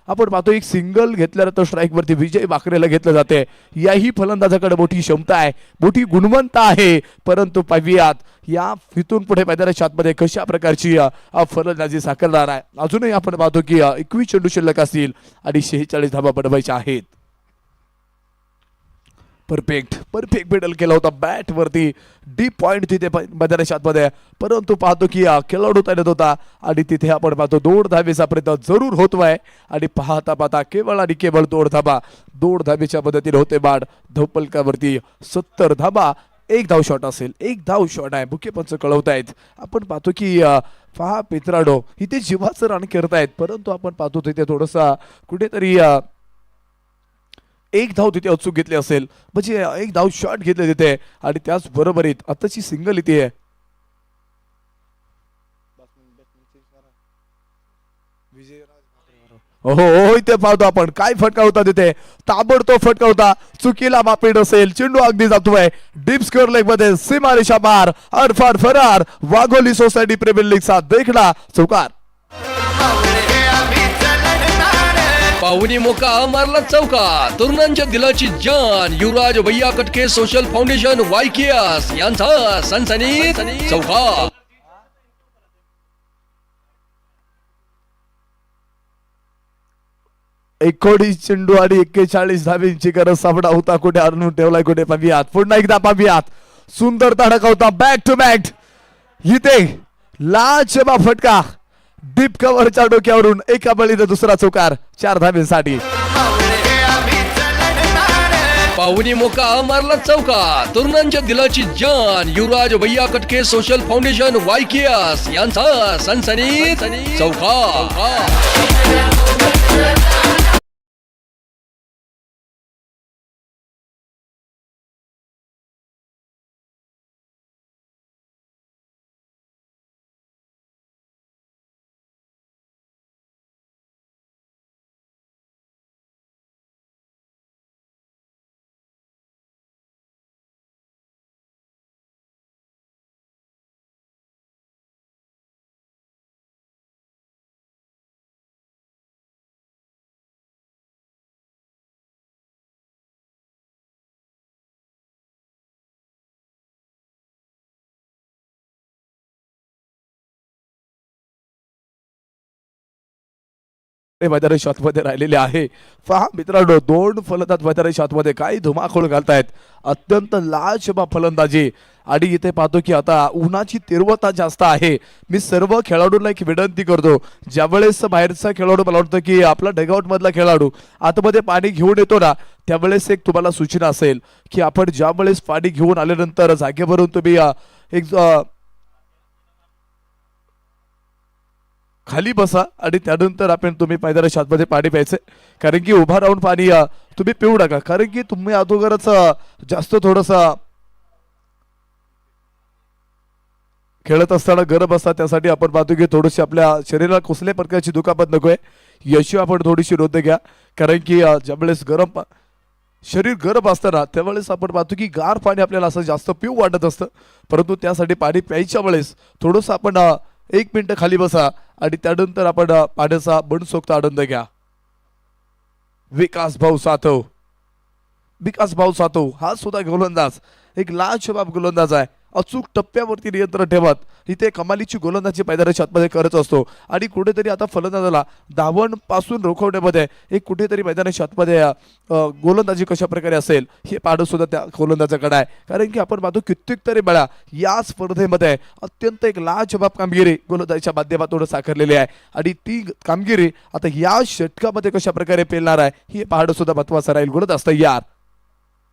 आपण पाहतो एक सिंगल घेतल्यानंतर स्ट्राईक वरती विजय बाकरेला घेतलं जाते याही फलंदाजाकडे मोठी क्षमता आहे मोठी गुणवंत आहे परंतु पाहूयात या इथून पुढे मैदानाच्या आतमध्ये कशा प्रकारची फलंदाजी साकारणार आहे अजूनही आपण पाहतो की 21 चेंडू शिल्लक असतील आणि 46 धावा बनवायच्या आहेत परफेक्ट पेडल केला होता बॅट वरती डीप पॉइंट तिथे मैदानाच्या आतमध्ये परंतु पाहतो की खेळाडू तयार होता आणि तिथे आपण पाहतो 2 धावेचा प्रयत्न जरूर होतोय आणि पाहता केवळ आणि केवळ 2 धावेच्या मदतीने होते बाद धोपलकावरती 70 धावा 1 धाव शॉट असेल 1 धाव शॉट आहे मुख्य पंच कळवतायत आपण पाहतो की पहा मित्रांनो इथे जीवाचं रान करतायत परंतु आपण पाहतो तिथे थोडंसं कुठेतरी 1 धाव तिथे अचूक घेतली असेल म्हणजे 1 धाव शॉट घेतले तिथे आणि त्याच बरोबरीत आताची सिंगल इथे आहे हो इथे पाहतो आपण काय फटका होता तिथे, ताबडतोब फटका होता, चुकीला बापीट असेल, चेंडू अगदी जातोय डीप स्क्वेअर लेग मध्ये, सीमारेषा पार, अरफार फरार, वाघोली सोसायटी प्रीमियर लीगचा देखणा चौकार. पाहुणी मोका मारला चौका, तरुणांच्या दिलाची जान युवराज भैया कटके सोशल फाउंडेशन वायकेएस यांचा सनसनीत चौका. एकोणीस चेंडू आणि 41 धावींची गरज सापडा होता, कुठे आणून ठेवलाय कुठे पाहूयात, पुन्हा एकदा पाहूयात, सुंदर धडक होता बॅक टू बॅक, इथे लाजबा फटका डीप कव्हरच्या डोक्यावरून, एका बळीने दुसरा चौकार 4 धावींसाठी. पाहुणी मोका मारला चौका, तरुणांच्या दिलाची जान युवराज भैया कटके सोशल फाउंडेशन वायकेएस यांचा सनसनीत चौका. मैदानी शॉटमध्ये राहिलेले आहे. पहा मित्रांनो, 2 फलंदाज मैदानी शॉटमध्ये काही धुमाकूळ घालतायत, अत्यंत लाजबाब फलंदाजी. आणि इथे पाहतो की आता उन्हाची तीव्रता जास्त आहे. मी सर्व खेळाडूंना एक विनंती करतो, ज्यावेळेस बाहेरचा खेळाडू, मला वाटतं की आपला डगआउट मधला खेळाडू आतमध्ये पाणी घेऊन येतो ना, त्यावेळेस एक तुम्हाला सूचना असेल की आपण ज्यावेळेस पाणी घेऊन आल्यानंतर जागेवरून तुम्ही एक खाली बसा आणि त्यानंतर आपण तुम्ही मैदानी शॉटमध्ये पाणी प्यायचे, कारण की उभा राहून पाणी तुम्ही पिऊ नका, कारण की तुम्ही अगोदरच जास्त थोडंसं खेळत असताना गरम असतात, त्यासाठी आपण पाहतो की थोडीशी आपल्या शरीराला कुठल्याही प्रकारची दुखापत नकोय, याची आपण थोडीशी नोंद घ्या. कारण की ज्यावेळेस शरीर गरम असतं ना, त्यावेळेस आपण पाहतो की गार पाणी आपल्याला असं जास्त पिऊ वाटत असतं, परंतु त्यासाठी पाणी प्यायच्या वेळेस थोडंसं आपण 1 मिनिट खाली बसा आणि त्यानंतर आपण पाण्याचा मनसोक्त आनंद घ्या. विकास भाऊ सातव हा सुद्धा गोलंदाज, एक लाजवाब गोलंदाज आहे, अचूक टप्प्यावरती नियंत्रण ठेवत इथे कमालीची गोलंदाजी मैदानी शॉटमध्ये करत असतो. आणि कुठेतरी आता फलंदाजाला धावांपासून रोखवण्यामध्ये एक कुठेतरी मैदानी शॉटमध्ये गोलंदाजी कशा प्रकारे असेल हे पाहणं सुद्धा त्या गोलंदाजाकडे आहे. कारण की आपण पाहतो कित्येक तरी वेळा या स्पर्धेमध्ये अत्यंत एक लाजवाब कामगिरी गोलंदाजीच्या माध्यमातून साकारलेली आहे, आणि ती कामगिरी आता या षटकामध्ये कशा प्रकारे पेलणार आहे हे पाहणं सुद्धा महत्वाचं राहील. गोलंदाज तयार.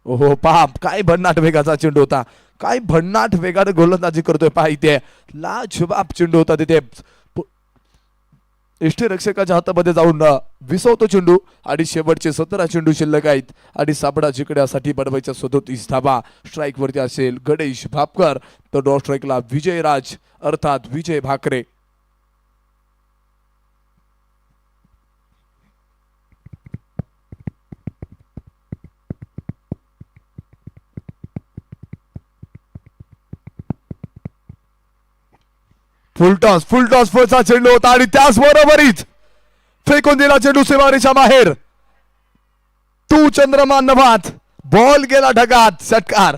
ओहो पहा काय भन्नाट वेगाचा चेंडू होता, काय भन्नाट वेगाने गोलंदाजी करतोय. पहा इथे लाजवाब चेंडू होता, तिथे यष्टीरक्षकाच्या हातामध्ये जाऊन विसवतो चेंडू, आणि शेवटचे 17 चेंडू शिल्लक आहेत आणि साबडा जिंकण्यासाठी बनवायचा 37 धावा. स्ट्राईक वरती असेल गणेश भापकर, तर नॉन स्ट्राईकला विजयराज अर्थात विजय भाकरे. फुलटॉस फुलचा चेंडू होता आणि त्याचबरोबरीच फेकून दिला चेंडू सीमारेषा बाहेर. तू चंद्रमान नभात, बॉल गेला ढगात, षटकार.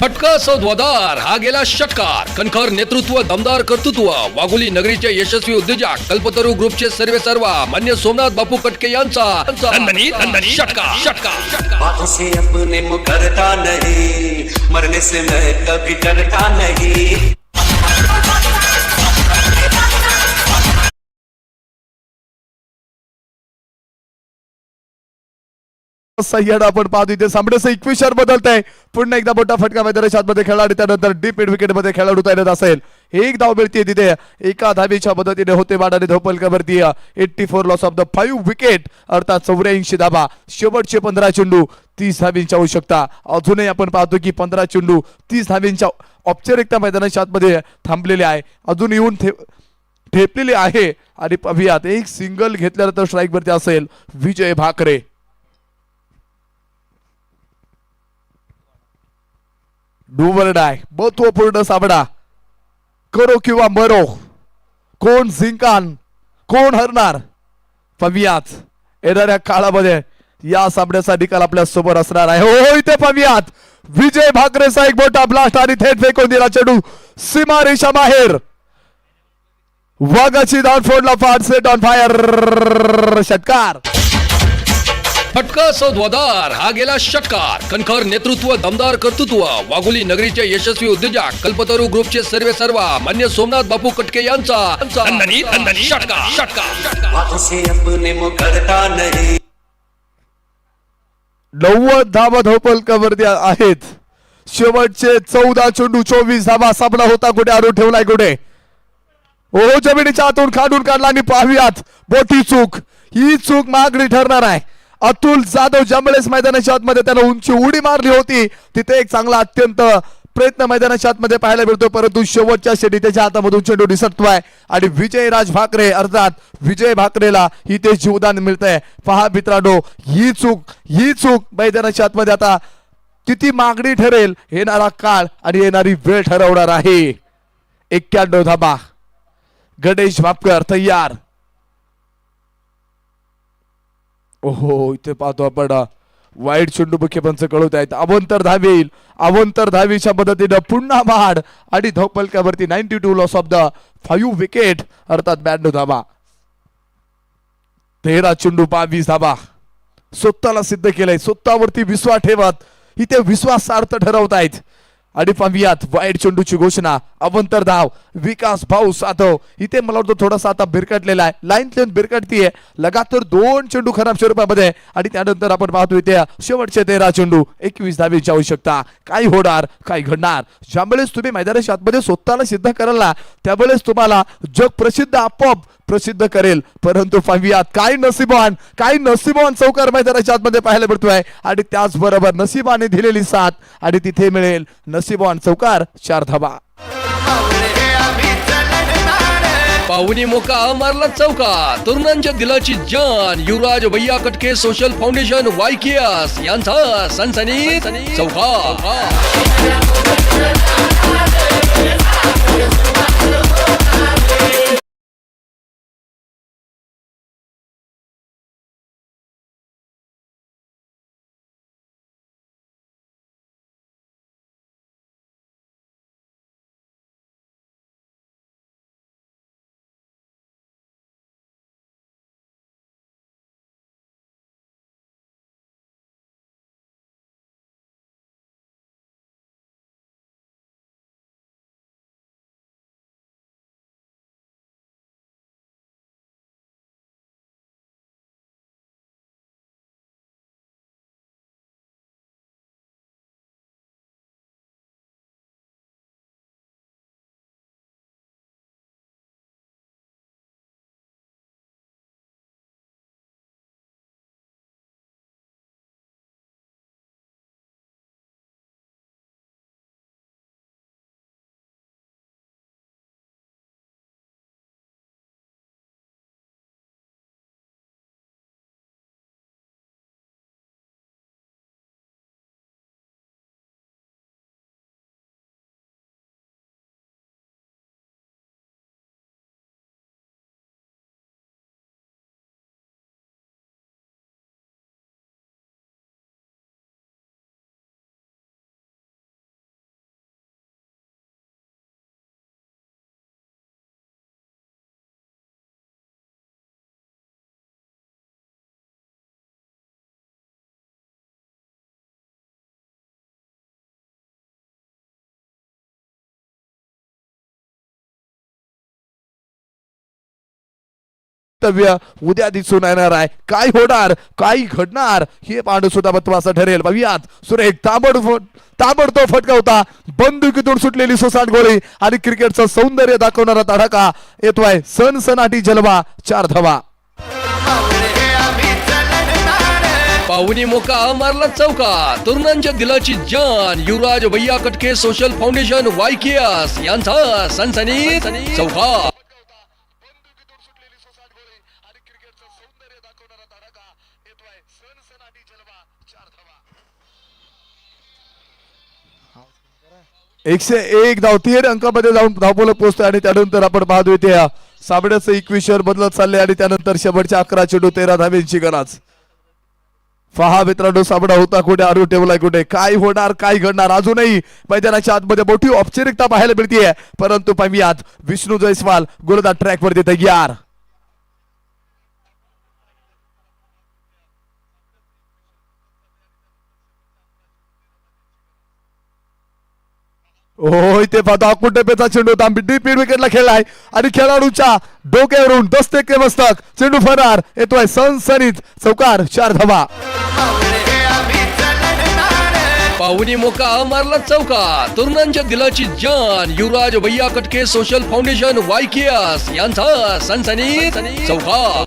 फटका सौद्वादार, हा गेला षटकार. कणखर नेतृत्व, दमदार कर्तृत्व, वाघोली नगरीचे यशस्वी उद्योजक कल्पतरू ग्रुपचे सर्वेसर्वा मान्य सोमनाथ बापू कटके यांचा षटकार. बातों से अपने मुकरता नहीं, मरने से मैं कभी डरता नहीं. सह्याड आपण पाहतो इथे सामन्याचं 21 बदलत आहे. पुन्हा एकदा मोठा फटका मैदानी शॉटमध्ये खेळला आणि त्यानंतर डीप मिड विकेट मध्ये खेळाडू तयार असेल. एक धाव मिळते तिथे एका धावेच्या मदतीने होते बाद आणि धावपलकावरती 84 लॉस ऑफ द 5 विकेट अर्थात 84 धावा. शेवटचे 15 चेंडू 30 धावींची आवश्यकता. अजूनही आपण पाहतो की 15 चेंडू 30 धावींच्या औपचारिकता मैदानी शॉटमध्ये थांबलेले आहे. अजून येऊन ठेपलेली आहे आणि पाहूयात एक सिंगल घेतल्यानंतर स्ट्राईक वरती असेल विजय भाकरे. डू डाय महत्वपूर्ण सामना, करो किंवा मरो, कोण जिंकान कोण हरणार पाहूयात. येणाऱ्या काळामध्ये या सामन्याचा निकाल आपल्या समोर असणार आहे. हो इथे पाहूयात विजय भाकरेचा एक मोठा ब्लास्ट आणि थेट फेकून दिला चेंडू सीमारेषा बाहेर. वाघाची धाव फोडला फार सेट ऑन फायर षटकार. फटका सौद्वादार हा गेला षटकार. कणखर नेतृत्व, दमदार कर्तृत्व, वाघोली नगरीचे यशस्वी उद्योजक कल्पतरू ग्रुपचे सर्वेसर्वा मान्य सोमनाथ बापू कटके यांचा षटकार. हाथों से अपने मुकरता नहीं. 90 धावा धावपलकावरती आहेत. शेवटचे 14 चेंडू 24 धावा. सामना होता कुठे आणून ठेवलाय कुठे. ओ जमिनीच्या आतून काढून काढला आणि पाहूयात मोठी चूक. ही चूक मागणी ठरणार आहे. अतुल जाधव ज्यावेळेस मैदानाच्या आतमध्ये त्यानं उंची उडी मारली होती तिथे एक चांगला अत्यंत प्रयत्न मैदानाच्या आतमध्ये पाहायला मिळतो, परंतु शेवटच्या शेडी त्याच्या हातामधून चेंडू निसटतोय आणि विजयराज भाकरे अर्थात विजय भाकरेला इथे जीवदान मिळतंय. पहा मित्रांनो, ही चूक मैदानाच्या आतमध्ये आता किती मागणी ठरेल येणारा काळ आणि येणारी वेळ ठरवणार आहे. 91 धाबा. गणेश भापकर तयार. ओहो इथे पाहतो आपण वाईट चेंडू मुख्य पंच कळवत आहेत. अवंतर धावे येईल. अवंतर धावेच्या मदतीनं पुन्हा माड आणि धावपलकावरती 92 लॉस ऑफ द 5 विकेट अर्थात 92 धावा. 13 चेंडू 22 धावा. स्वतःला सिद्ध केलंय. स्वतःवरती विश्वास ठेवत इथे विश्वासार्थ ठरवत आहेत आणि पाहूयात वाईट चेंडूची घोषणा. अवंतर धाव. विकास भाऊ साधव इथे मला वाटतं थोडासा आता बिरकटलेला आहे. लाईन लेन बिरकटतीये. लगातार 2 चेंडू खराब स्वरूपामध्ये आणि त्यानंतर आपण पाहतोय त्या शेवटचे 13 चेंडू 21 धावेची आवश्यकता. काय होणार काय घडणार. ज्यावेळेस तुम्ही मैदानाच्या आतमध्ये स्वतःला सिद्ध कराल त्यावेळेस तुम्हाला जग प्रसिद्ध आपोआप प्रसिद्ध करेल. परंतु पाहूयात काय नशिबवान चौकार मैदानाच्या आतमध्ये पाहायला मिळतोय आणि त्याचबरोबर नशिबाने दिलेली साथ आणि तिथे मिळेल नशिबवान चौकार 4 धावा. पाहुणी मोका मारला चौका. तरुणांच्या दिलाची जान युवराज भैया कटके सोशल फाउंडेशन YKS यांचा सनसनीत चौका. उद्या दिसून येणार आहे. काय होणार काय घडणार हे पाहणं सुद्धा महत्वाचं ठरेल. पाहूयात सुरेख ताबडतोब फटका होता. बंदुकीतून सुटलेली सुसाट गोळी आणि क्रिकेटचं सौंदर्य दाखवणारा तडाखा येतोय. सनसनाटी जलवा 4 धावा. पाहुणी मोका मारला चौका. तरुणांच्या दिलाची जान युवराज भैया कटके सोशल फाउंडेशन YKS यांचा सनसनीत चौका. 101 धाव 13 अंकामध्ये जाऊन धावफलक पोहोचतोय आणि त्यानंतर आपण पाहतोय ते साबड्याचं 21 बदलत चालले आणि त्यानंतर शेवटच्या 11 चेंडू 13 धावेंची गरज. पहा मित्रांनो, साबडा होता कुठे, आरू ठेवलाय कुठे, काय होणार काय घडणार अजूनही मैदानाच्या आतमध्ये मोठी औपचारिकता पाहायला मिळतीये. परंतु पाहूयात विष्णू जयस्वाल गोलंदाज ट्रॅक वरती तयार. हो इथे पाहता कुंटेपेचा चेंडू तांबी डीप मिड विकेटला खेळलाय आणि खेळाडूच्या डोक्यावरून दस्तक के मस्तक चेंडू फरार येतोय सनसनीत चौकार 4 धावा. पाहुणी मोका मारला चौका. तरुणांच्या दिलाची जान युवराज भैया कटके सोशल फाउंडेशन वायकेएस यांचा सनसनीत चौका.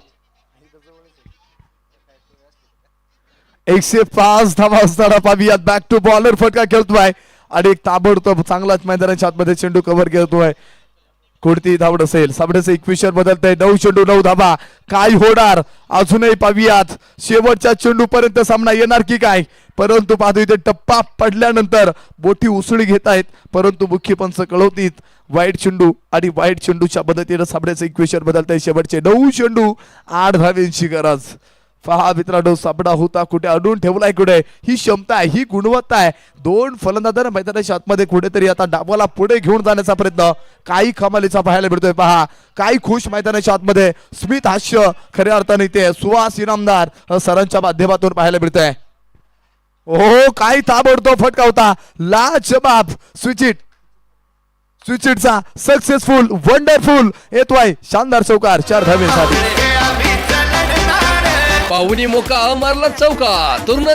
105 धावा असताना पाहूयात बॅक टू बॉलर फटका खेळतोय आणि एक ताबडतोब चांगलाच मैदानाच्या आतमध्ये चेंडू कव्हर करतोय. कोणती धावड असेल, साबड्याचं 21 बदलतंय. 9 चेंडू 9 धावा. काय होणार अजूनही पाहूयात. शेवटच्या चेंडू पर्यंत सामना येणार की काय, परंतु पाहतो इथे टप्पा पडल्यानंतर बोटी उसळी घेत आहेत, परंतु मुख्य पंच कळवतीत वाईट चेंडू आणि वाईट चेंडूच्या मदतीनं साबड्याचं 21 बदलतंय. शेवटचे 9 चेंडू 8 धावेंची गरज. पहा मित्रांनो, साबडा होता कुठे, अडून ठेवलाय कुठे, ही क्षमता आहे, ही गुणवत्ता आहे. 2 फलंदाजांना मैदानाच्या आतमध्ये कुठेतरी आता डावाला पुढे घेऊन जाण्याचा प्रयत्न काही कमालीचा पाहायला मिळतोय. पहा काही खुश मैदानाच्या आतमध्ये स्मित हास्य खऱ्या अर्थाने ते सुहास इनामदार सरांच्या माध्यमातून पाहायला मिळतंय. हो काय ताबडतोब फटका होता, लाजबाब स्विचिटचा सक्सेसफुल वंडरफुल येतोय शानदार चौकार 4 धावेसाठी. पाहुणी मोका मारला चौका. तरुण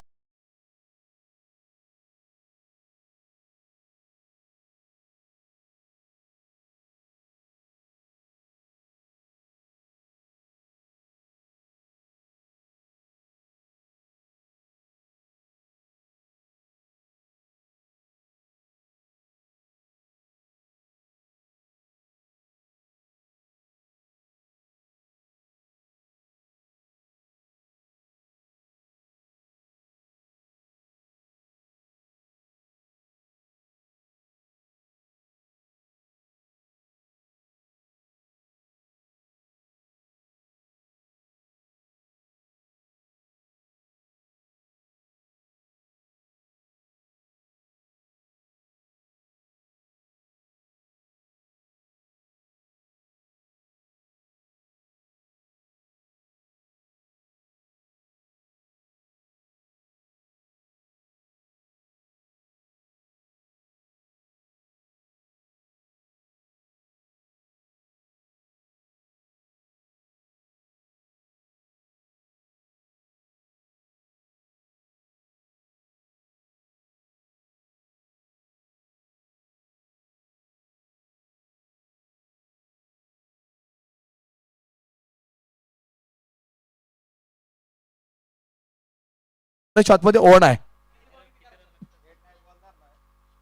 आतमध्ये ऑन आहे,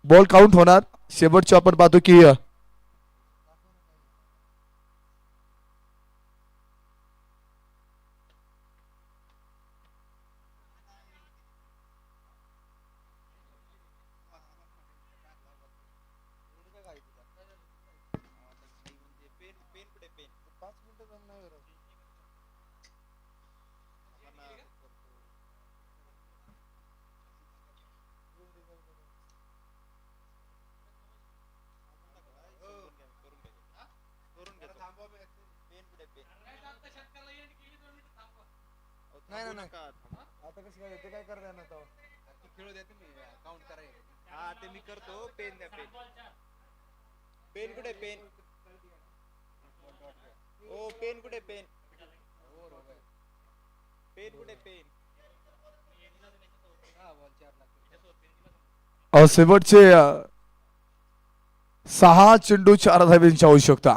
बॉल काउंट होणार. शेवटच्या आपण पाहतो की शेवटचे 6 चेंडू 4 धावेंची आवश्यकता.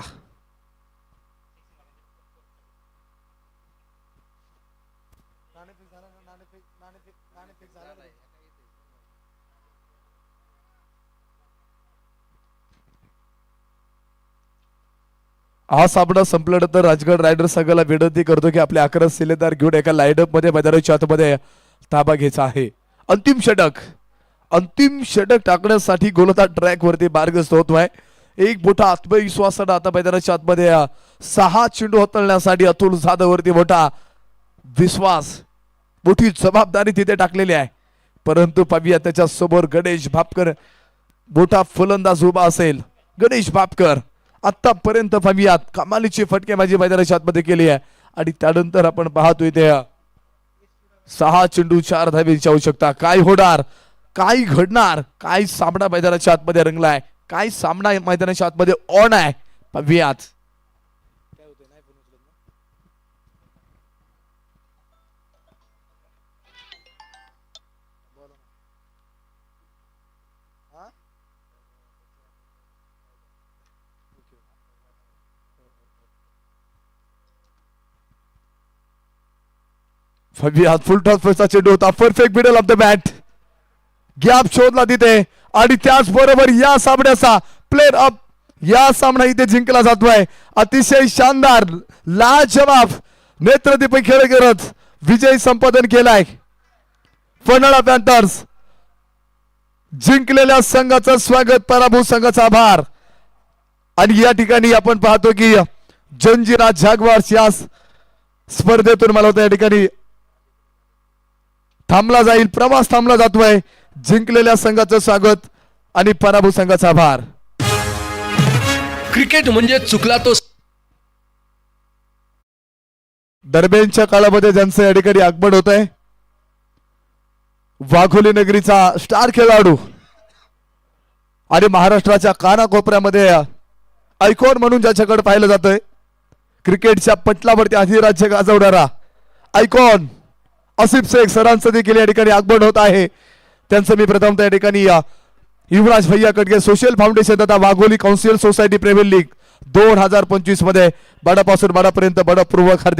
हा सामना संपल्यानंतर राजगड रायडर संघाला विनंती करतो की आपले 11 सिलेदार घेऊन एका लाईनअप मध्ये मैदानाच्या आतमध्ये ताबा घ्यायचा आहे. अंतिम षटक अंतिम षटक टाकण्यासाठी गोलंदाज ट्रॅक वरती मार्गस्थ होतोय. एक मोठा आत्मविश्वासानं आता मैदानाच्या आतमध्ये 6 चेंडू हाताळण्यासाठी अतुल जाधव वरती मोठा विश्वास, मोठी जबाबदारी तिथे टाकलेली आहे. परंतु पाहूया त्याच्या समोर गणेश भापकर मोठा फलंदाज उभा असेल. गणेश भापकर आतापर्यंत पाहूयात कमालीची फटकेबाजी मैदानाच्या आतमध्ये केली आहे आणि त्यानंतर आपण पाहतोय ते 6 चेंडू 4 धावेची आवश्यकता. काय होणार, काय घडणार, काय सामना मैदानाच्या आतमध्ये रंगलाय, काय सामना मैदानाच्या आतमध्ये ऑन आहे पाहूयात. फुल टॉसचा चेंडू होता. Perfect middle of the bat, gap शोधला तिथे आणि त्याचबरोबर या सामन्याचा प्लेअर ऑफ या सामना इथे जिंकला जातोय. अतिशय शानदार लाजवाब नेत्रदीपक खेळ करत विजय संपादन केलाय पन्हाळा पॅन्थर्स. जिंकलेल्या संघाचं स्वागत, पराभूत संघाचा आभार. आणि या ठिकाणी आपण पाहतो की जंजिरा जागवार्स या स्पर्धेतून मला होतं या ठिकाणी थांबला जाईल, प्रवास थांबला जातोय. जिंकलेल्या संघाचं स्वागत आणि पराभूत संघाचा आभार. क्रिकेट म्हणजे चुकला तो दरम्यानच्या काळामध्ये ज्यांचं या ठिकाणी आगमन होत आहे, वाघोली नगरीचा स्टार खेळाडू आणि महाराष्ट्राच्या कानाकोपऱ्यामध्ये आयकॉन म्हणून ज्याच्याकडे पाहिलं जातंय, क्रिकेटच्या पटलावरती अधिराज्य गाजवणारा आयकॉन आसिफ शेख सरांचं देखील या ठिकाणी आगमन होत आहे. त्यांचं मी प्रथम त्या ठिकाणी युवराज भैया कटके सोशल फाउंडेशन तथा Wagholi council society premier league 2025 मध्ये बडापासून बडापर्यंत बडपूर्वक